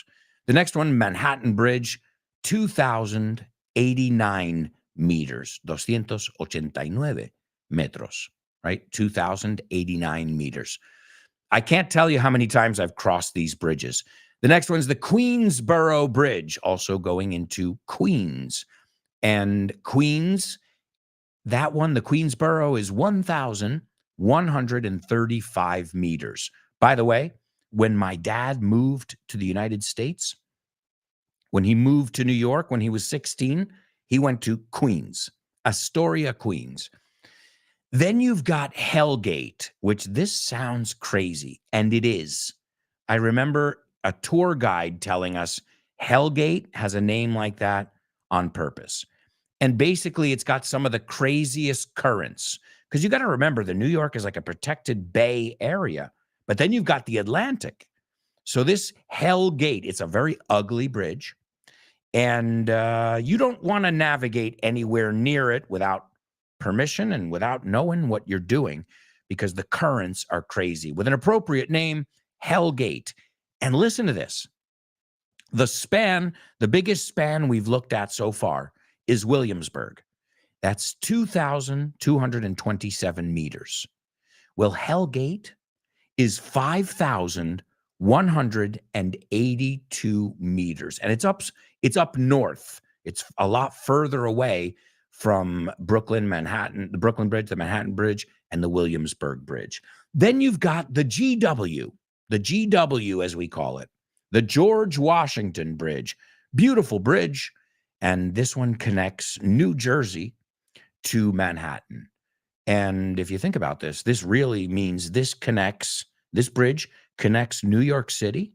[SPEAKER 1] The next one, Manhattan Bridge, 2,089 meters, 289 metros, right? 2,089 meters. I can't tell you how many times I've crossed these bridges. The next one's the Queensboro Bridge, also going into Queens. And Queens, that one, the Queensboro, is 1,135 meters. By the way, when my dad moved to the United States, when he moved to New York when he was 16, he went to Queens, Astoria, Queens. Then you've got Hellgate, which this sounds crazy, and it is. I remember a tour guide telling us Hellgate has a name like that on purpose. And basically, it's got some of the craziest currents. Because you got to remember, the New York is like a protected bay area. But then you've got the Atlantic. So this Hellgate, it's a very ugly bridge. And you don't want to navigate anywhere near it without permission and without knowing what you're doing, because the currents are crazy. With an appropriate name, Hellgate. And listen to this. The span, the biggest span we've looked at so far is Williamsburg. That's 2,227 meters. Well, Hellgate is 5,182 meters. And it's up north. It's a lot further away from Brooklyn, Manhattan, the Brooklyn Bridge, the Manhattan Bridge, and the Williamsburg Bridge. Then you've got the GW as we call it, the George Washington Bridge. Beautiful bridge. And this one connects New Jersey to Manhattan. And if you think about this, this really means this bridge connects New York City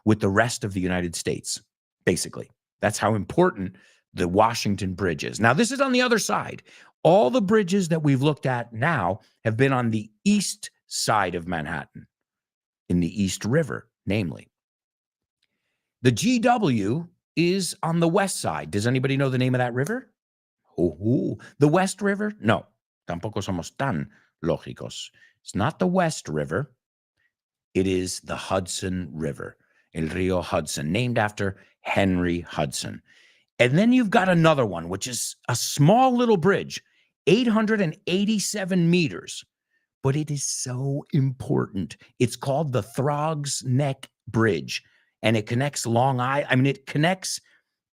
[SPEAKER 1] with the rest of the United States, basically. That's how important the Washington Bridge is. Now, this is on the other side. All the bridges that we've looked at now have been on the east side of Manhattan, in the East River, namely. The GW is on the west side. Does anybody know the name of that river? The West River? No, tampoco somos tan lógicos. It's not the West River. It is the Hudson River, El Rio Hudson, named after Henry Hudson. And then you've got another one, which is a small little bridge, 887 meters, but it is so important. It's called the Throgs Neck Bridge, and it connects Long Island. I mean,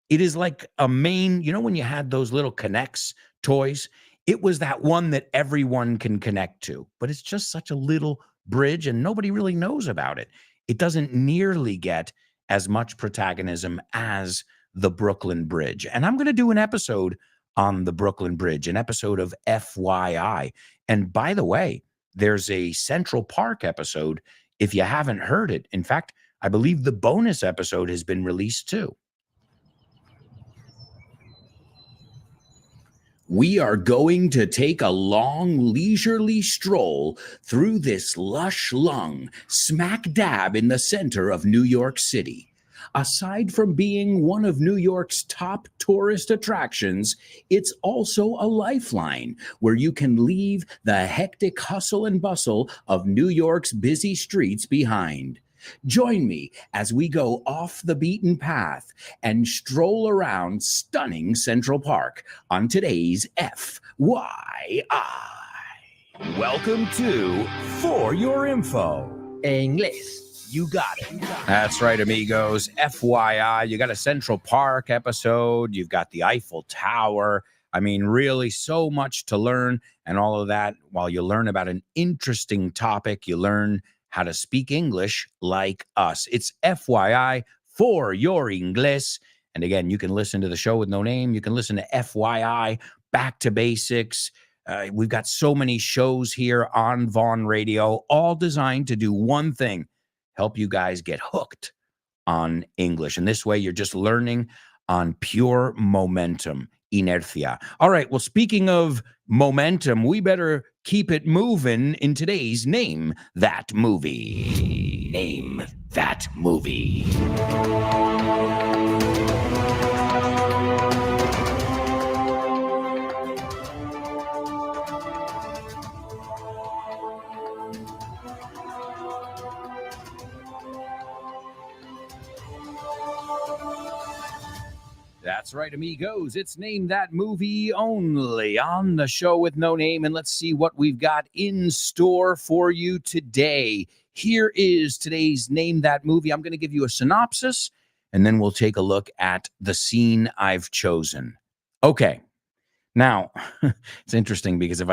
[SPEAKER 1] it is like a main, when you had those little Connects toys, it was that one that everyone can connect to, but it's just such a little bridge and nobody really knows about it. It doesn't nearly get as much protagonism as the Brooklyn Bridge. And I'm going to do an episode on the Brooklyn Bridge, an episode of FYI. And by the way, there's a Central Park episode if you haven't heard it. In fact, I believe the bonus episode has been released too. We are going to take a long, leisurely stroll through this lush lung, smack dab in the center of New York City. Aside from being one of New York's top tourist attractions, it's also a lifeline where you can leave the hectic hustle and bustle of New York's busy streets behind. Join me as we go off the beaten path and stroll around stunning Central Park on today's FYI. Welcome to For Your Info.
[SPEAKER 8] Inglés.
[SPEAKER 1] You got it. That's right, amigos. FYI, you got a Central Park episode. You've got the Eiffel Tower. I mean, really so much to learn, and all of that while you learn about an interesting topic. You learn how to speak English like us. It's FYI, For Your Inglés. And again, you can listen to the show with no name. You can listen to FYI, Back to Basics. We've got so many shows here on Vaughn Radio, all designed to do one thing: help you guys get hooked on English. And this way, you're just learning on pure momentum, inercia. All right, well, speaking of momentum, we better keep it moving in today's Name That Movie. Name That Movie. That's right, amigos. It's Name That Movie only on the show with no name. And let's see what we've got in store for you today. Here is today's Name That Movie. I'm going to give you a synopsis, and then we'll take a look at the scene I've chosen. Okay. Now, it's interesting because all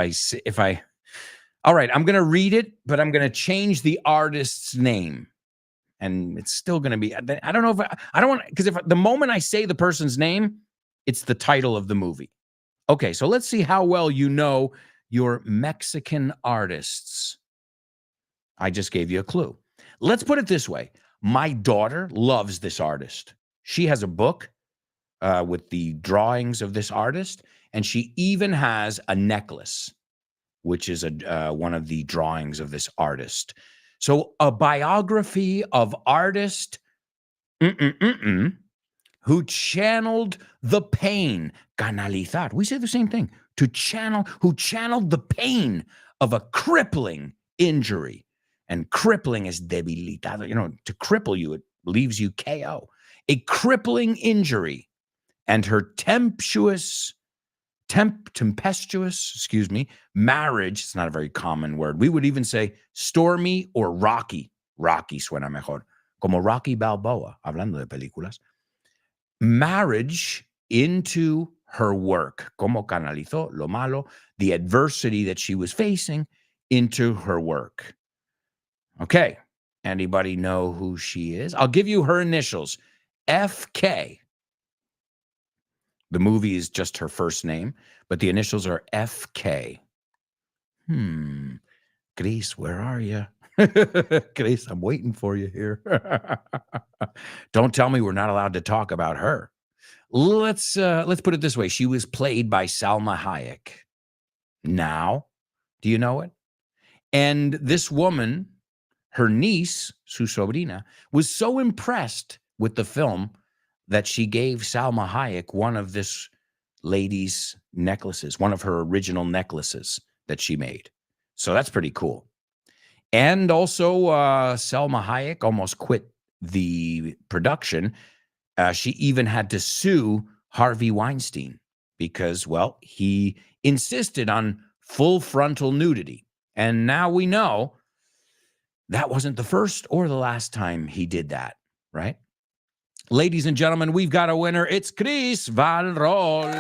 [SPEAKER 1] right, I'm going to read it, but I'm going to change the artist's name. And it's still going to be, I don't know if I don't want, because if the moment I say the person's name, it's the title of the movie. Okay, so let's see how well you know your Mexican artists. I just gave you a clue. Let's put it this way. My daughter loves this artist. She has a book with the drawings of this artist, and she even has a necklace, which is one of the drawings of this artist. So a biography of artist who channeled the pain, canalizar. We say the same thing, who channeled the pain of a crippling injury. And crippling is debilitado. To cripple you, it leaves you KO. A crippling injury and her tempestuous, marriage. It's not a very common word. We would even say stormy or rocky. Rocky suena mejor. Como Rocky Balboa, hablando de películas. Marriage into her work. Como canalizó lo malo, the adversity that she was facing into her work. Okay. Anybody know who she is? I'll give you her initials. FK. The movie is just her first name, but the initials are FK. Chris, where are you? Chris, I'm waiting for you here. Don't tell me we're not allowed to talk about her. Let's put it this way. She was played by Salma Hayek. Now, do you know it? And this woman, her niece, su sobrina, was so impressed with the film that she gave Salma Hayek one of this lady's necklaces, one of her original necklaces that she made. So that's pretty cool. And also, Salma Hayek almost quit the production. She even had to sue Harvey Weinstein because, well, he insisted on full frontal nudity. And now we know that wasn't the first or the last time he did that, right? Ladies and gentlemen, we've got a winner. It's Chris Valrol.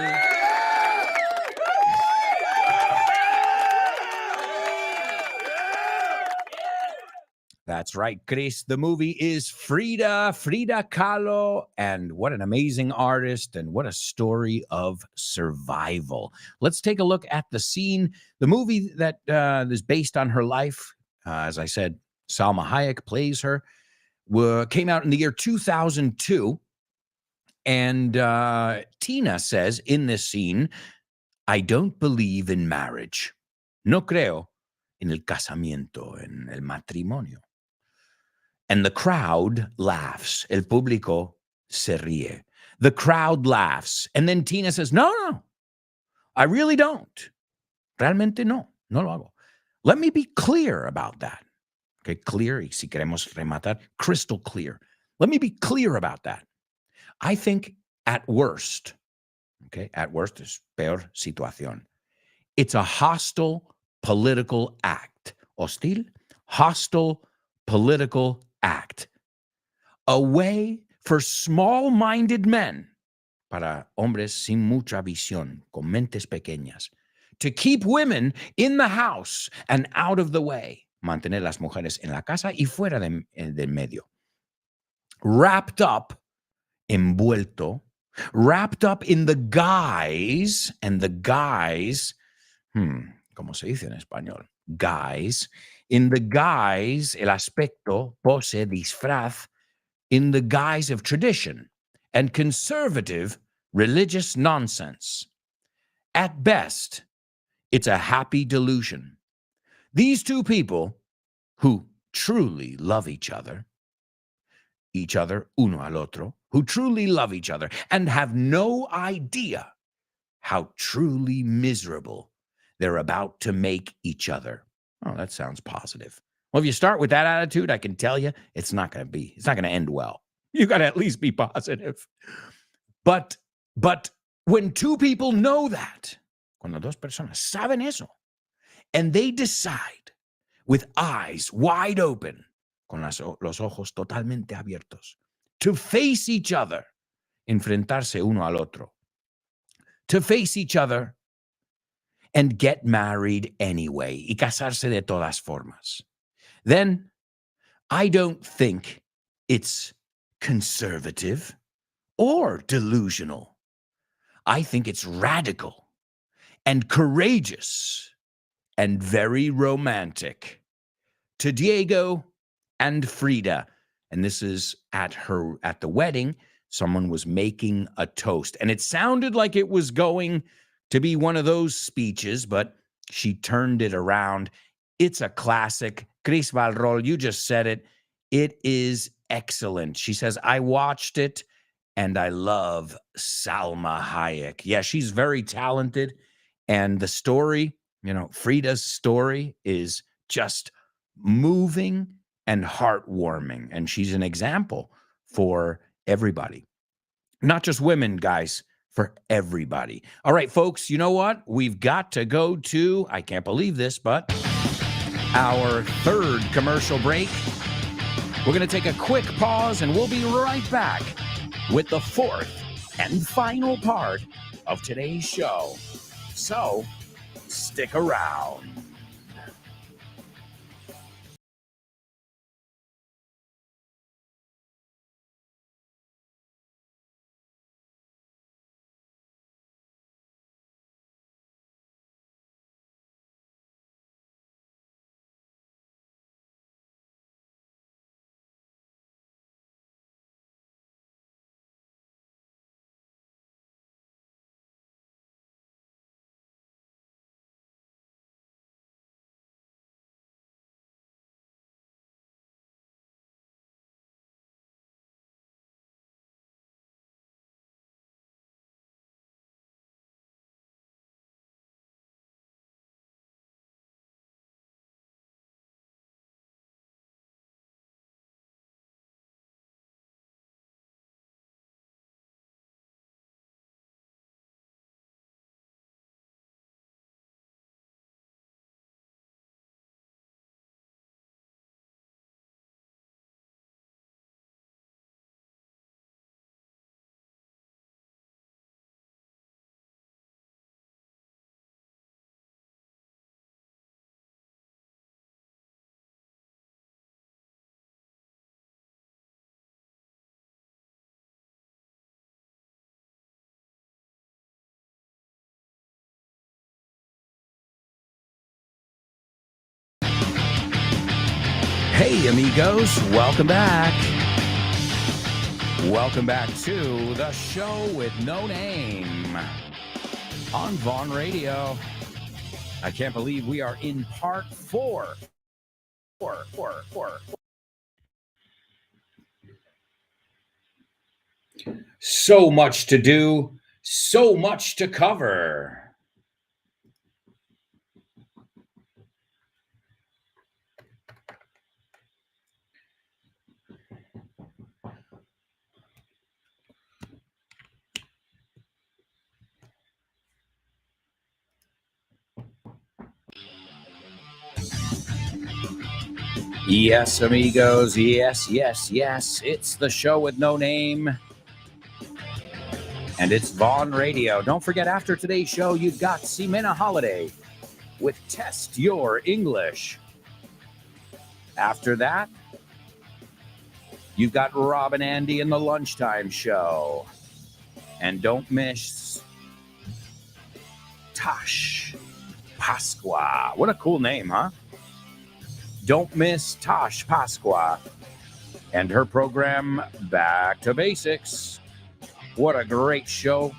[SPEAKER 1] That's right, Chris. The movie is Frida Kahlo, and what an amazing artist and what a story of survival. Let's take a look at the scene. The movie that is based on her life, as I said, Salma Hayek plays her, came out in the year 2002. And Tina says in this scene, I don't believe in marriage. No creo en el casamiento, en el matrimonio. And the crowd laughs. El público se ríe. The crowd laughs. And then Tina says, no, I really don't. Realmente no lo hago. Let me be clear about that. Okay, clear, y si queremos rematar, crystal clear. Let me be clear about that. I think at worst es peor situación. It's a hostile political act. Hostil? Hostile political act. A way for small-minded men, para hombres sin mucha visión, con mentes pequeñas, to keep women in the house and out of the way. Mantener las mujeres en la casa y fuera del medio. Wrapped up, envuelto, wrapped up in the guise, and the guise, ¿cómo se dice en español? Guise, in the guise, el aspecto, pose, disfraz, in the guise of tradition and conservative religious nonsense. At best, it's a happy delusion. These two people who truly love each other, uno al otro, who truly love each other and have no idea how truly miserable they're about to make each other. Oh, that sounds positive. Well, if you start with that attitude, I can tell you it's not going to end well. You got to at least be positive. But when two people know that, cuando dos personas saben eso, and they decide with eyes wide open, con los ojos totalmente abiertos, to face each other, enfrentarse uno al otro, to face each other and get married anyway, y casarse de todas formas, then I don't think it's conservative or delusional. I think it's radical and courageous and very romantic. To Diego and Frida, and this is at the wedding, someone was making a toast, and it sounded like it was going to be one of those speeches, but she turned it around. It's a classic. Chris Valrol, you just said it. It is excellent. She says, I watched it and I love Salma Hayek. Yeah, she's very talented. And the story, Frida's story is just moving and heartwarming. And she's an example for everybody. Not just women, guys, for everybody. All right, folks, you know what? We've got to go to, I can't believe this, but our third commercial break. We're going to take a quick pause and we'll be right back with the fourth and final part of today's show. So, stick around. Hey, amigos, welcome back. Welcome back to the show with no name on Vaughn Radio. I can't believe we are in part 4. So much to do, so much to cover. Yes, amigos. Yes. It's the show with no name. And it's Vaughn Radio. Don't forget, after today's show, you've got Ximena Holiday with Test Your English. After that, you've got Rob and Andy in the lunchtime show. And don't miss Tosh Pasqua. What a cool name, huh? Don't miss Tosh Pasqua and her program, Back to Basics. What a great show.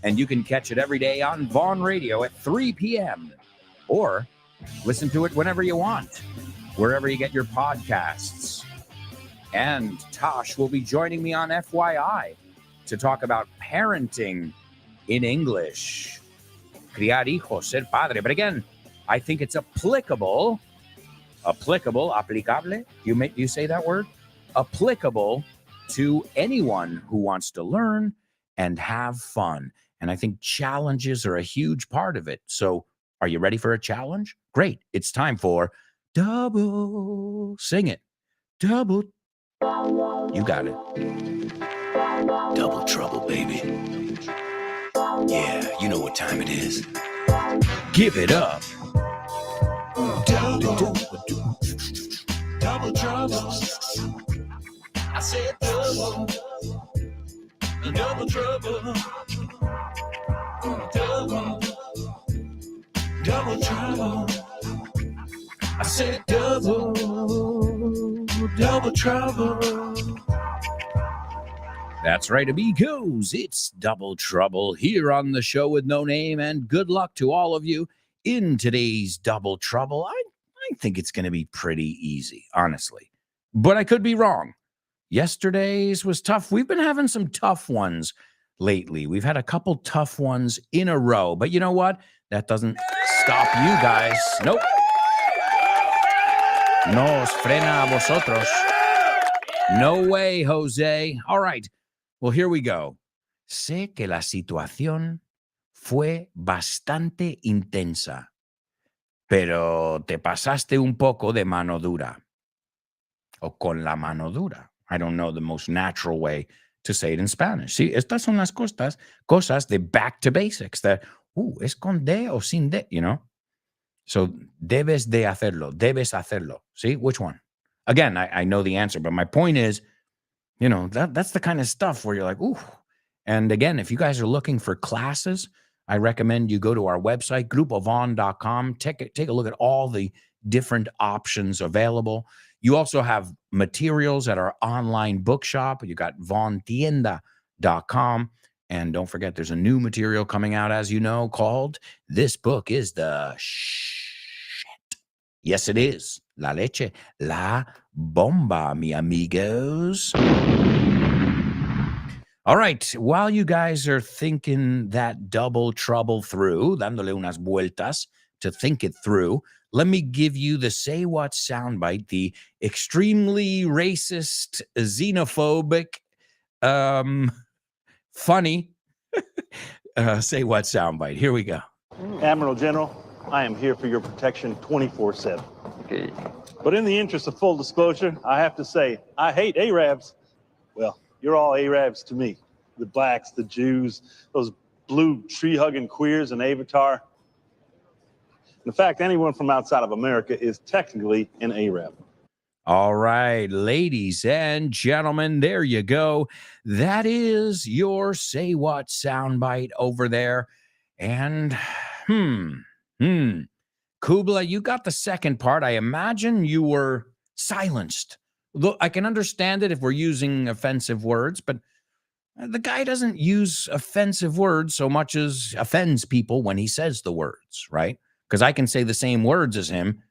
[SPEAKER 1] And you can catch it every day on Vaughn Radio at 3 p.m. or listen to it whenever you want, wherever you get your podcasts. And Tosh will be joining me on FYI to talk about parenting in English. Criar hijos, ser padre. But again, I think it's applicable, aplicable, you say that word? Applicable to anyone who wants to learn and have fun. And I think challenges are a huge part of it. So are you ready for a challenge? Great. It's time for double. Sing it. Double. You got it.
[SPEAKER 11] Double trouble, baby. Yeah, you know what time it is.
[SPEAKER 1] Give it up.
[SPEAKER 11] Double trouble. I said double trouble. Double trouble. I said double trouble.
[SPEAKER 1] That's right, amigos. It's Double Trouble here on the show with no name, and good luck to all of you in today's Double Trouble. I think it's going to be pretty easy, honestly, but I could be wrong. Yesterday's was tough. We've been having some tough ones lately. We've had a couple tough ones in a row, but you know what? That doesn't stop you guys. Nope. Nos frena a vosotros. No way, Jose. All right. Well, here we go. Sé que la situación fue bastante intensa, pero te pasaste un poco de mano dura. O con la mano dura. I don't know the most natural way to say it in Spanish. Sí, estas son las cosas de back to basics. That, es con D o sin D, you know? So, debes hacerlo. See, which one? Again, I know the answer, but my point is, you know, that's the kind of stuff where you're like, ooh. And again, if you guys are looking for classes, I recommend you go to our website, groupofon.com. Take a look at all the different options available. You also have materials at our online bookshop. You got vaughntienda.com. And don't forget, there's a new material coming out, as you know, called This Book is the Shit. Yes, it is. La leche, la bomba, mi amigos. All right, while you guys are thinking that double trouble through, dándole unas vueltas to think it through, let me give you the Say What soundbite, the extremely racist, xenophobic, funny Say What soundbite. Here we go.
[SPEAKER 10] Admiral General, I am here for your protection 24/7. Okay. But in the interest of full disclosure, I have to say, I hate Arabs. Well, you're all Arabs to me. The blacks, the Jews, those blue tree-hugging queers in Avatar. In fact, anyone from outside of America is technically an Arab.
[SPEAKER 1] All right, ladies and gentlemen, there you go. That is your Say What soundbite over there. And, Kubla, you got the second part. I imagine you were silenced. Look, I can understand it if we're using offensive words, but the guy doesn't use offensive words so much as offends people when he says the words, right? Because I can say the same words as him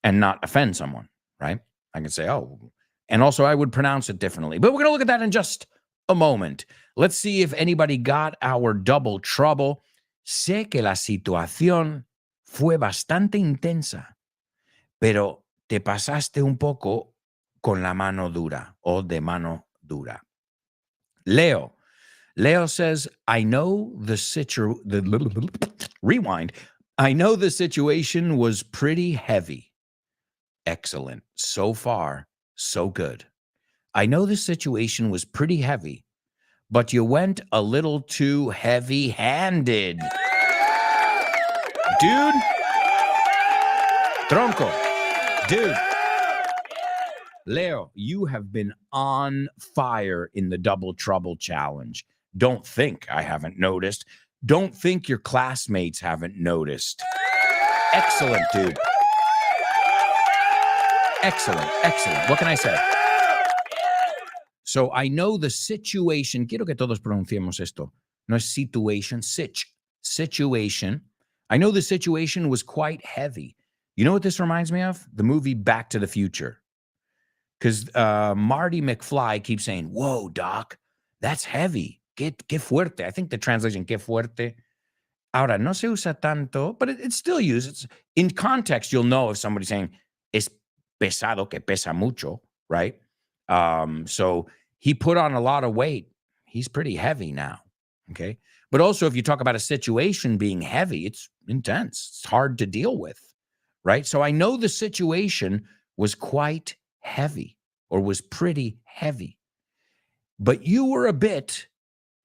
[SPEAKER 1] and not offend someone, right? I can say, oh, and also I would pronounce it differently. But we're going to look at that in just a moment. Let's see if anybody got our double trouble. Sé que la situación fue bastante intensa, pero te pasaste un poco con la mano dura o de mano dura. Leo says, I know the rewind. I know the situation was pretty heavy. Excellent. So far, so good. I know the situation was pretty heavy, but you went a little too heavy-handed. Dude. Tronco. Dude. Leo, you have been on fire in the Double Trouble Challenge. Don't think I haven't noticed. Don't think your classmates haven't noticed. Excellent, dude. Excellent, excellent. What can I say? So I know the situation. Quiero que todos pronunciemos esto. No es situation, situation. I know the situation was quite heavy. You know what this reminds me of? The movie Back to the Future. Because Marty McFly keeps saying, whoa, Doc, that's heavy. Que fuerte. I think the translation, que fuerte. Ahora, no se usa tanto, but it's still used. It's, in context, you'll know if somebody's saying, es pesado, que pesa mucho, right? So he put on a lot of weight. He's pretty heavy now, okay? But also, if you talk about a situation being heavy, it's intense. It's hard to deal with, right? So I know the situation was quite heavy or was pretty heavy, but you were a bit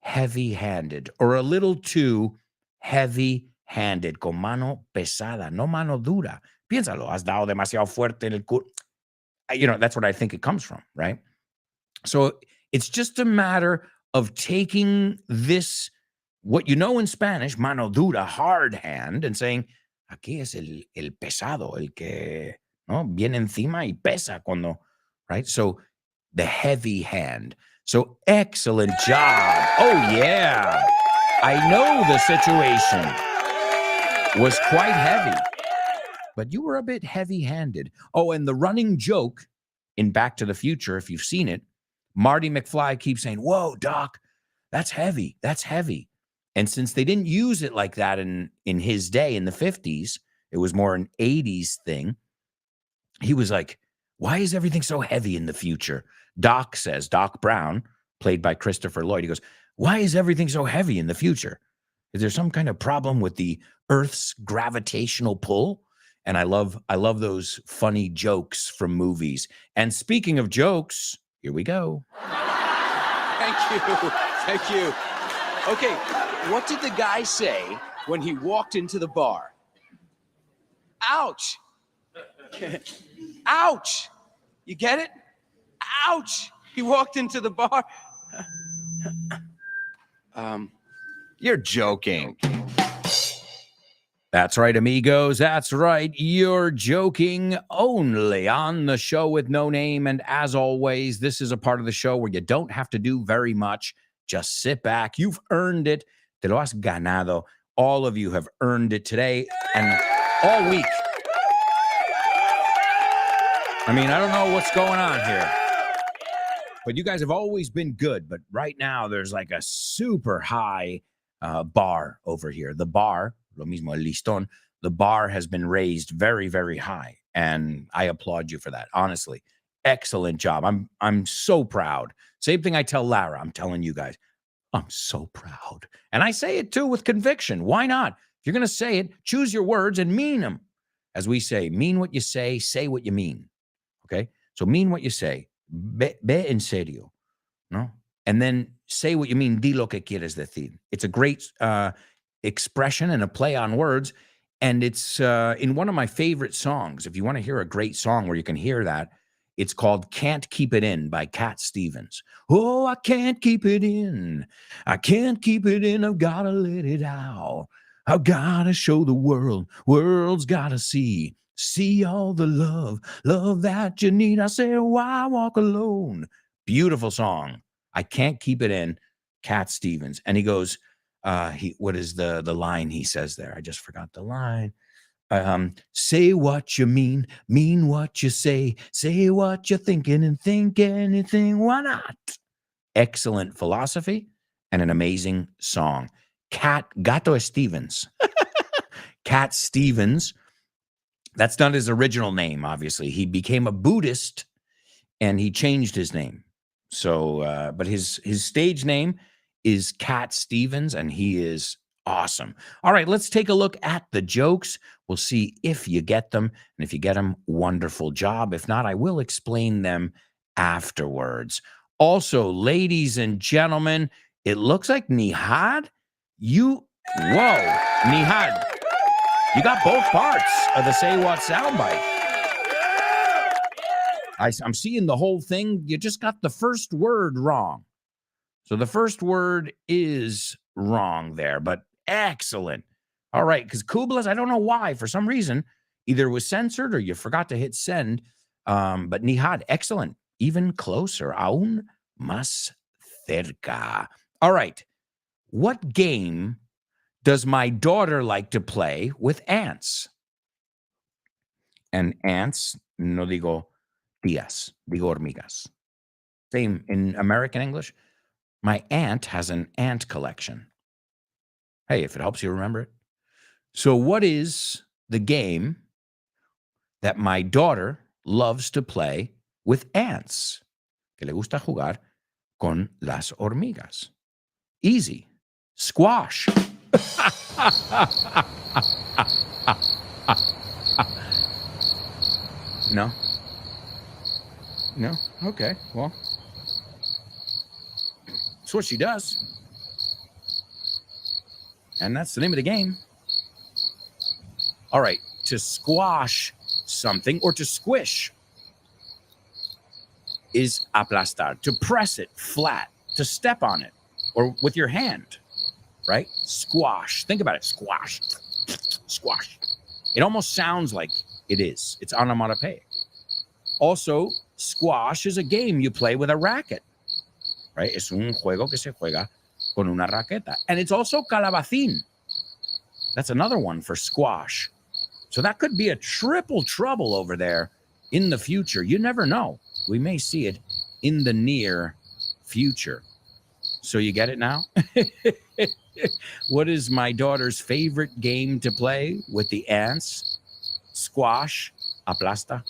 [SPEAKER 1] heavy-handed or a little too heavy-handed, con mano pesada, no mano dura. Piénsalo, has dado demasiado fuerte en el culo. You know, that's what I think it comes from, right? So it's just a matter of taking this, what you know in Spanish, mano dura, hard hand, and saying, aquí es el pesado, el que no viene encima y pesa cuando, right? So the heavy hand. So excellent job. Oh, yeah. I know the situation was quite heavy, but you were a bit heavy-handed. Oh, and the running joke in Back to the Future, if you've seen it, Marty McFly keeps saying, whoa, Doc, that's heavy. That's heavy. And since they didn't use it like that in his day in the 50s, it was more an 80s thing. He was like, why is everything so heavy in the future? Doc says, Doc Brown, played by Christopher Lloyd, he goes, why is everything so heavy in the future? Is there some kind of problem with the Earth's gravitational pull? And I love those funny jokes from movies. And speaking of jokes, here we go.
[SPEAKER 11] Thank you. Okay, what did the guy say when he walked into the bar? Ouch. Ouch. You get it? Ouch. He walked into the bar.
[SPEAKER 1] You're joking. That's right, amigos. That's right. You're joking only on the show with no name. And as always, this is a part of the show where you don't have to do very much. Just sit back. You've earned it. Te lo has ganado. All of you have earned it today and all week. I mean, I don't know what's going on here, but you guys have always been good. But right now, there's like a super high bar over here. The bar, lo mismo, el listón, the bar has been raised very, very high. And I applaud you for that. Honestly, excellent job. I'm so proud. Same thing I tell Lara. I'm telling you guys, I'm so proud. And I say it too with conviction. Why not? If you're going to say it, choose your words and mean them. As we say, mean what you say what you mean. Okay? So mean what you say. Ve en serio. No? And then say what you mean. Di lo que quieres decir. It's a great expression and a play on words. And it's in one of my favorite songs. If you want to hear a great song where you can hear that, it's called Can't Keep It In by Cat Stevens. Oh, I can't keep it in. I can't keep it in. I've got to let it out. I've got to show the world. World's got to see. See all the love that you need. I say, why walk alone? Beautiful song. I can't keep it in. Cat Stevens. And he goes, what is the line he says there? I just forgot the line. Say what you mean what you say what you're thinking, and think anything, why not? Excellent philosophy and an amazing song. Gato Stevens. Cat Stevens. That's not his original name, obviously. He became a Buddhist and he changed his name. So, but his stage name is Cat Stevens, and he is awesome. All right, let's take a look at the jokes. We'll see if you get them. And if you get them, wonderful job. If not, I will explain them afterwards. Also, ladies and gentlemen, it looks like Nihad, Nihad, you got both parts of the Say What soundbite. I'm seeing the whole thing. You just got the first word wrong. So the first word is wrong there, but excellent. All right, because Kublas, I don't know why, for some reason, either it was censored or you forgot to hit send. But Nihad, excellent. Even closer. Aún más cerca. All right. What game does my daughter like to play with ants? And ants, no digo tías, digo hormigas. Same in American English. My aunt has an ant collection. Hey, if it helps you remember it. So what is the game that my daughter loves to play with ants? Que le gusta jugar con las hormigas. Easy. Squash. No? No? Okay, well. That's what she does. And that's the name of the game. All right, to squash something or to squish is aplastar. To press it flat, to step on it, or with your hand, right? Squash. Think about it. Squash. Squash. It almost sounds like it is. It's onomatopoeic. Also, squash is a game you play with a racket, right? Es un juego que se juega con una raqueta. And it's also calabacín. That's another one for squash. So that could be a triple trouble over there in the future. You never know. We may see it in the near future. So you get it now? What is my daughter's favorite game to play with the ants? Squash. Aplasta.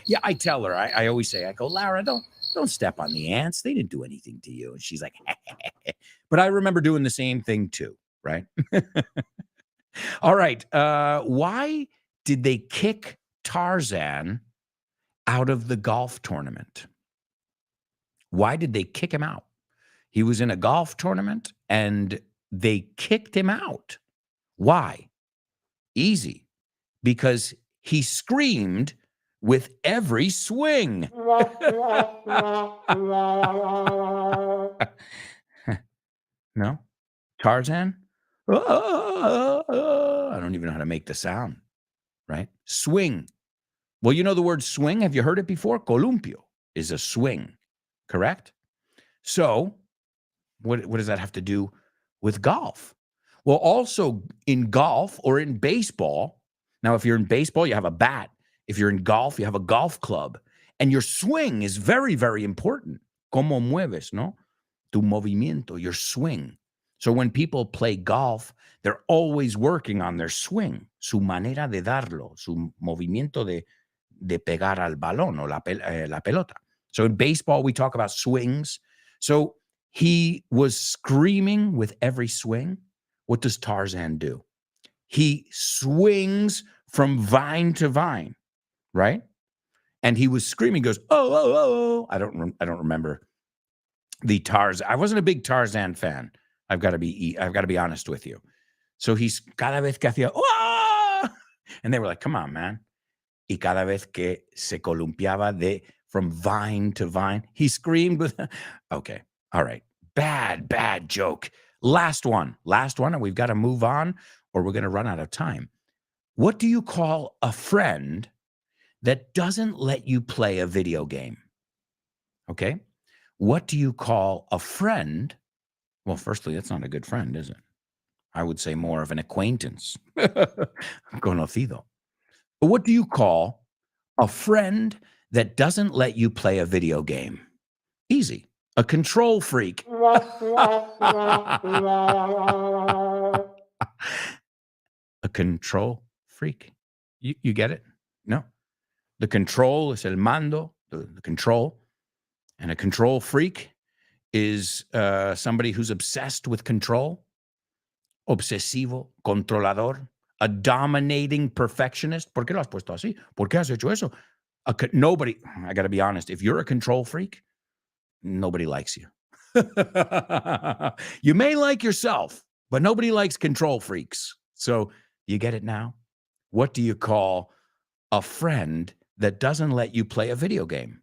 [SPEAKER 1] Yeah, I tell her. I always say, I go, Lara, don't step on the ants. They didn't do anything to you. And she's like, but I remember doing the same thing too, right? All right. Why did they kick Tarzan out of the golf tournament? Why did they kick him out? He was in a golf tournament and they kicked him out. Why? Easy. Because he screamed with every swing. No? Tarzan? I don't even know how to make the sound, right? Swing. Well, you know the word swing. Have you heard it before? Columpio is a swing, correct? So what does that have to do with golf? Well, also in golf or in baseball. Now, if you're in baseball, you have a bat. If you're in golf, you have a golf club. And your swing is very, very important. Cómo mueves, no? Tu movimiento, your swing. So when people play golf, they're always working on their swing, su manera de darlo, su movimiento de pegar al balón o la pelota. So in baseball, we talk about swings. So he was screaming with every swing. What does Tarzan do? He swings from vine to vine, right? And he was screaming, goes, oh, oh, oh, oh. I don't remember the Tarzan. I wasn't a big Tarzan fan. I've got to be honest with you. So he's cada vez que hacía, oh! And they were like, come on, man. Y cada vez que se columpiaba from vine to vine, he screamed with, okay, all right. Bad joke. Last one, and we've got to move on or we're going to run out of time. What do you call a friend that doesn't let you play a video game? Okay. What do you call a friend? Well, firstly, that's not a good friend, is it? I would say more of an acquaintance. Conocido. But what do you call a friend that doesn't let you play a video game? Easy. A control freak. A control freak. You get it? No. The control is el mando, the control. And a control freak is somebody who's obsessed with control. Obsesivo, controlador, a dominating perfectionist. ¿Por qué lo has puesto así? ¿Por qué has hecho eso? Nobody, I got to be honest, if you're a control freak, nobody likes you. You may like yourself, but nobody likes control freaks. So you get it now? What do you call a friend that doesn't let you play a video game?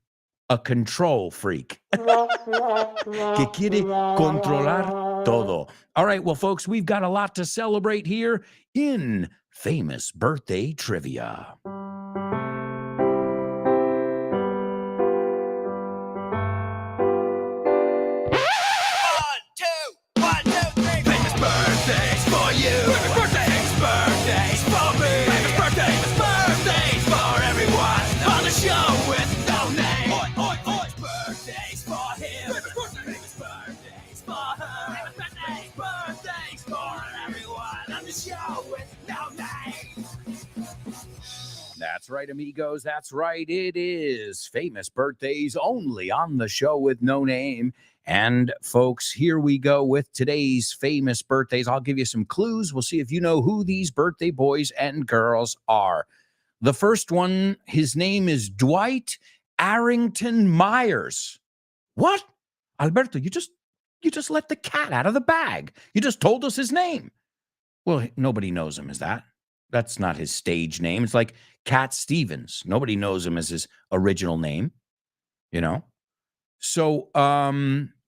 [SPEAKER 1] A control freak. Que quiere controlar todo. All right, well, folks, we've got a lot to celebrate here in Famous Birthday Trivia. That's right, amigos. That's right. It is Famous Birthdays only on the show with no name. And folks, here we go with today's famous birthdays. I'll give you some clues. We'll see if you know who these birthday boys and girls are. The first one, his name is Dwight Arrington Myers. What? Alberto, you just let the cat out of the bag. You just told us his name. Well, nobody knows him as that. That's not his stage name. It's like Cat Stevens. Nobody knows him as his original name, you know? So,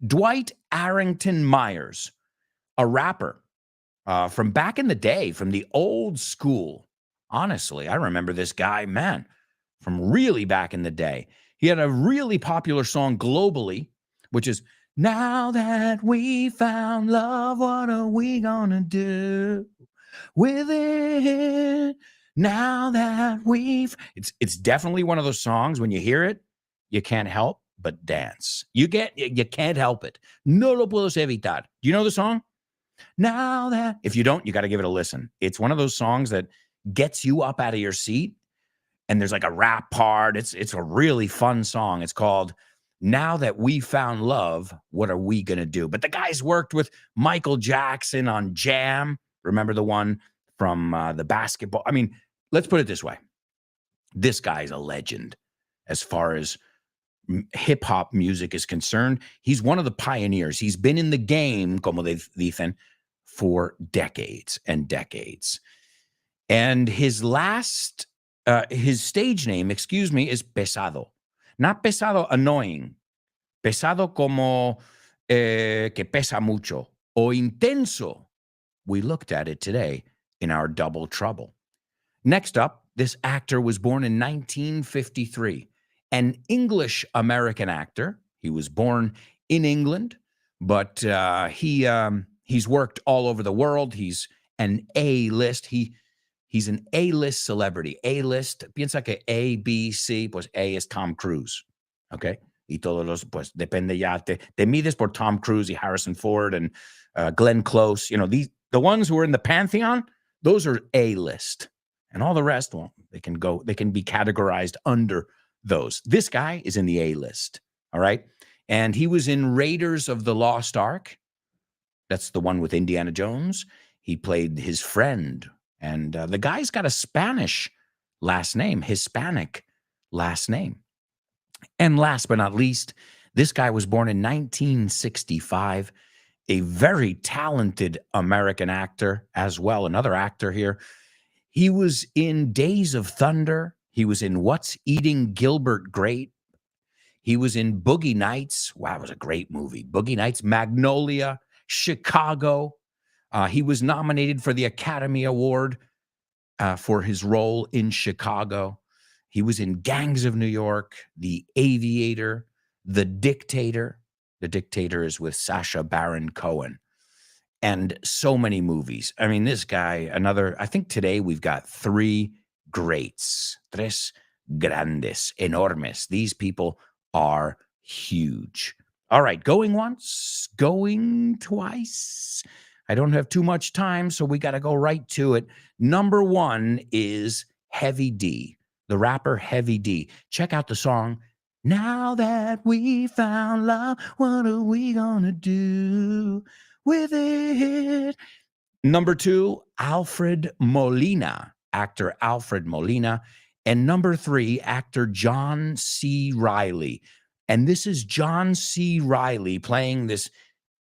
[SPEAKER 1] Dwight Arrington Myers, a rapper from back in the day, from the old school. Honestly, I remember this guy, man, from really back in the day. He had a really popular song globally, which is, "Now that we found love, what are we gonna do with it? Now that we've..." It's definitely one of those songs, when you hear it, you can't help but dance. You can't help it. No lo puedo evitar. Do you know the song? Now that... If you don't, you got to give it a listen. It's one of those songs that gets you up out of your seat, and there's like a rap part. It's a really fun song. It's called "Now That We Found Love, What Are We Gonna Do?" But the guy's worked with Michael Jackson on Jam. Remember the one from the basketball? I mean, let's put it this way. This guy's a legend as far as hip hop music is concerned. He's one of the pioneers. He's been in the game, como dicen, for decades and decades. And his stage name, is Pesado. Not pesado annoying. Pesado como que pesa mucho. O intenso. We looked at it today in our Double Trouble. Next up, this actor was born in 1953. An English-American actor. He was born in England, but he's worked all over the world. He's an A-list. He's an A-list celebrity. A-list, piensa que A, B, C, pues A is Tom Cruise, okay? Y todos los, pues depende ya, te mides por Tom Cruise y Harrison Ford and Glenn Close. You know, the ones who are in the pantheon, those are A-list. And all the rest, well, they can be categorized under those. This guy is in the A-list, all right? And he was in Raiders of the Lost Ark. That's the one with Indiana Jones. He played his friend. And the guy's got a Spanish last name, Hispanic last name. And last but not least, this guy was born in 1965, a very talented American actor as well, another actor here. He was in Days of Thunder. He was in What's Eating Gilbert Grape. He was in Boogie Nights. Wow, it was a great movie. Boogie Nights, Magnolia, Chicago. He was nominated for the Academy Award. for his role in Chicago. He was in Gangs of New York, The Aviator, The Dictator. The Dictator is with Sacha Baron Cohen. And so many movies. I mean, this guy, I think today we've got three greats. Tres grandes, enormes. These people are huge. All right, going once, going twice. I don't have too much time, so we got to go right to it. Number one is Heavy D, the rapper Heavy D. Check out the song, Now That We Found Love, What Are We Gonna Do with it? Number two, Alfred Molina, actor Alfred Molina. And number three, actor John C. Reilly. And this is John C. Reilly playing this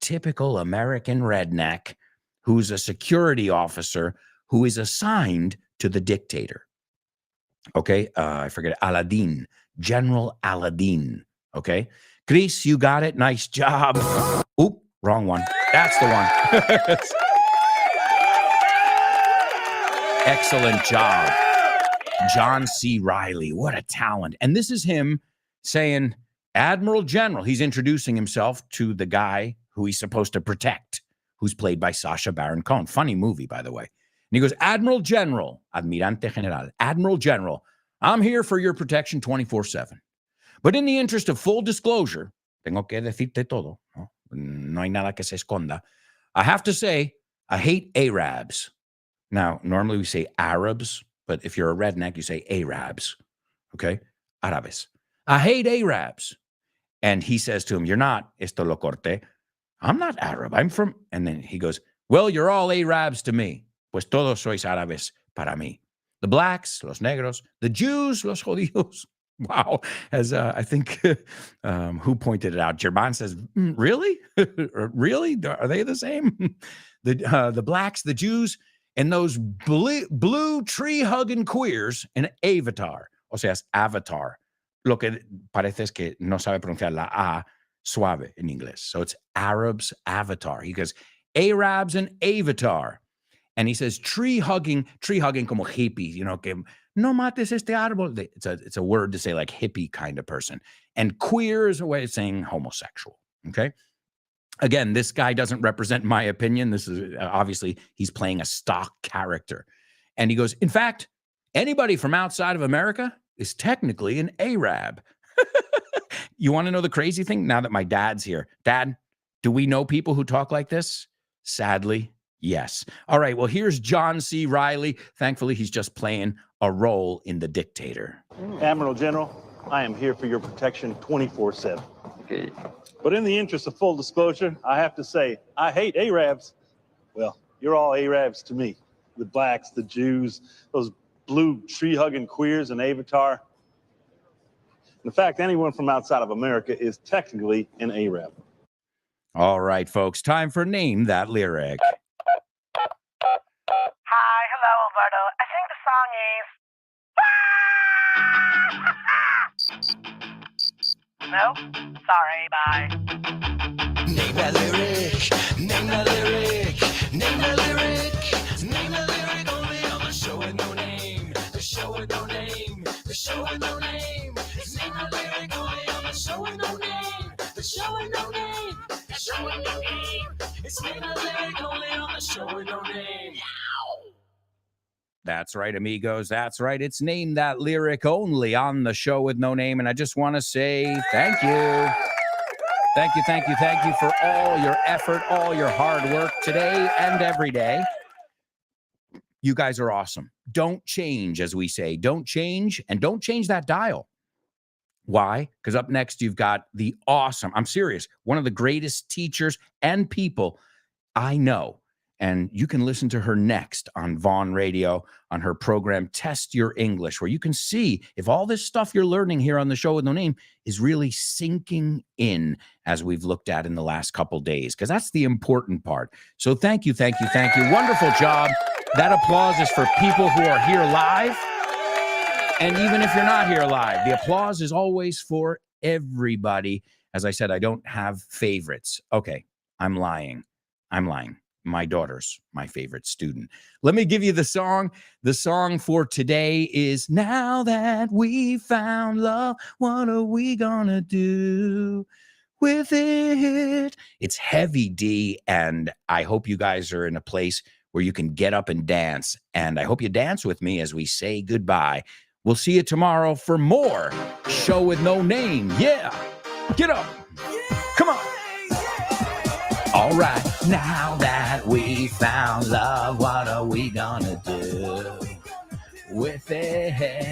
[SPEAKER 1] typical American redneck who's a security officer who is assigned to the dictator. Okay, I forget, Aladdin, General Aladdin. Okay, Chris, you got it. Nice job. Oop, wrong one. That's the one. Excellent job. John C. Reilly, what a talent. And this is him saying, Admiral General. He's introducing himself to the guy who he's supposed to protect, who's played by Sacha Baron Cohen. Funny movie, by the way. And he goes, Admiral General, Admirante General, Admiral General, I'm here for your protection 24/7. But in the interest of full disclosure, tengo que decirte todo, no hay nada que se esconda. I have to say, I hate Arabs. Now, normally we say Arabs, but if you're a redneck, you say Arabs. Okay? Árabes. I hate Arabs. And he says to him, you're not, esto lo corte. I'm not Arab. I'm from, and then he goes, well, you're all Arabs to me. Pues todos sois árabes para mí. The blacks, los negros, the Jews, los judíos. Wow. As I think, who pointed it out? German says, really? Really? Are they the same? The blacks, the Jews, and those blue tree-hugging queers in Avatar. O sea, es Avatar. Lo que parece es que no sabe pronunciar la A suave in inglés. So it's Arabs, Avatar. He goes, Arabs and Avatar. And he says, tree-hugging como hippie, you know, que no mates este árbol. It's a word to say like hippie kind of person. And queer is a way of saying homosexual, okay? Again, this guy doesn't represent my opinion. This is obviously, he's playing a stock character. And he goes, in fact, anybody from outside of America is technically an Arab. You want to know the crazy thing? Now that my dad's here. Dad, do we know people who talk like this? Sadly, yes. All right, well, here's John C. Reilly. Thankfully, he's just playing a role in The Dictator.
[SPEAKER 10] Admiral General, I am here for your protection 24/7. Okay. But in the interest of full disclosure, I have to say, I hate Arabs. Well, you're all Arabs to me. The blacks, the Jews, those blue tree-hugging queers in Avatar. In fact, anyone from outside of America is technically an Arab.
[SPEAKER 1] All right, folks, time for Name That Lyric.
[SPEAKER 12] Hi, hello, Alberto. I think the song is... No? Sorry, bye.
[SPEAKER 13] Name that lyric, name that lyric, name that lyric, name that lyric only on the show with no name, the show with no name, the show with no name. Name that lyric only on the show with no name, the show with no name, the show with no name. It's name that lyric only on the show with no name.
[SPEAKER 1] That's right, amigos. That's right. It's Name That Lyric only on the show with no name. And I just want to say thank you. Thank you, thank you, thank you for all your effort, all your hard work today and every day. You guys are awesome. Don't change, as we say. Don't change, and don't change that dial. Why? Because up next, you've got the awesome, I'm serious, one of the greatest teachers and people I know. And you can listen to her next on Vaughn Radio, on her program, Test Your English, where you can see if all this stuff you're learning here on the show with no name is really sinking in, as we've looked at in the last couple days, because that's the important part. So thank you, thank you, thank you. Wonderful job. That applause is for people who are here live. And even if you're not here live, the applause is always for everybody. As I said, I don't have favorites. Okay, I'm lying. my daughter's my favorite student. Let me give you the song. The song for today is Now That We Found Love, What Are We Gonna Do With It? It's heavy D, and I hope you guys are in a place where you can get up and dance. And I hope you dance with me as we say goodbye. We'll see you tomorrow for more Show with No Name. Yeah, get up. Come on. All right, now that we found love, what are we gonna do with it?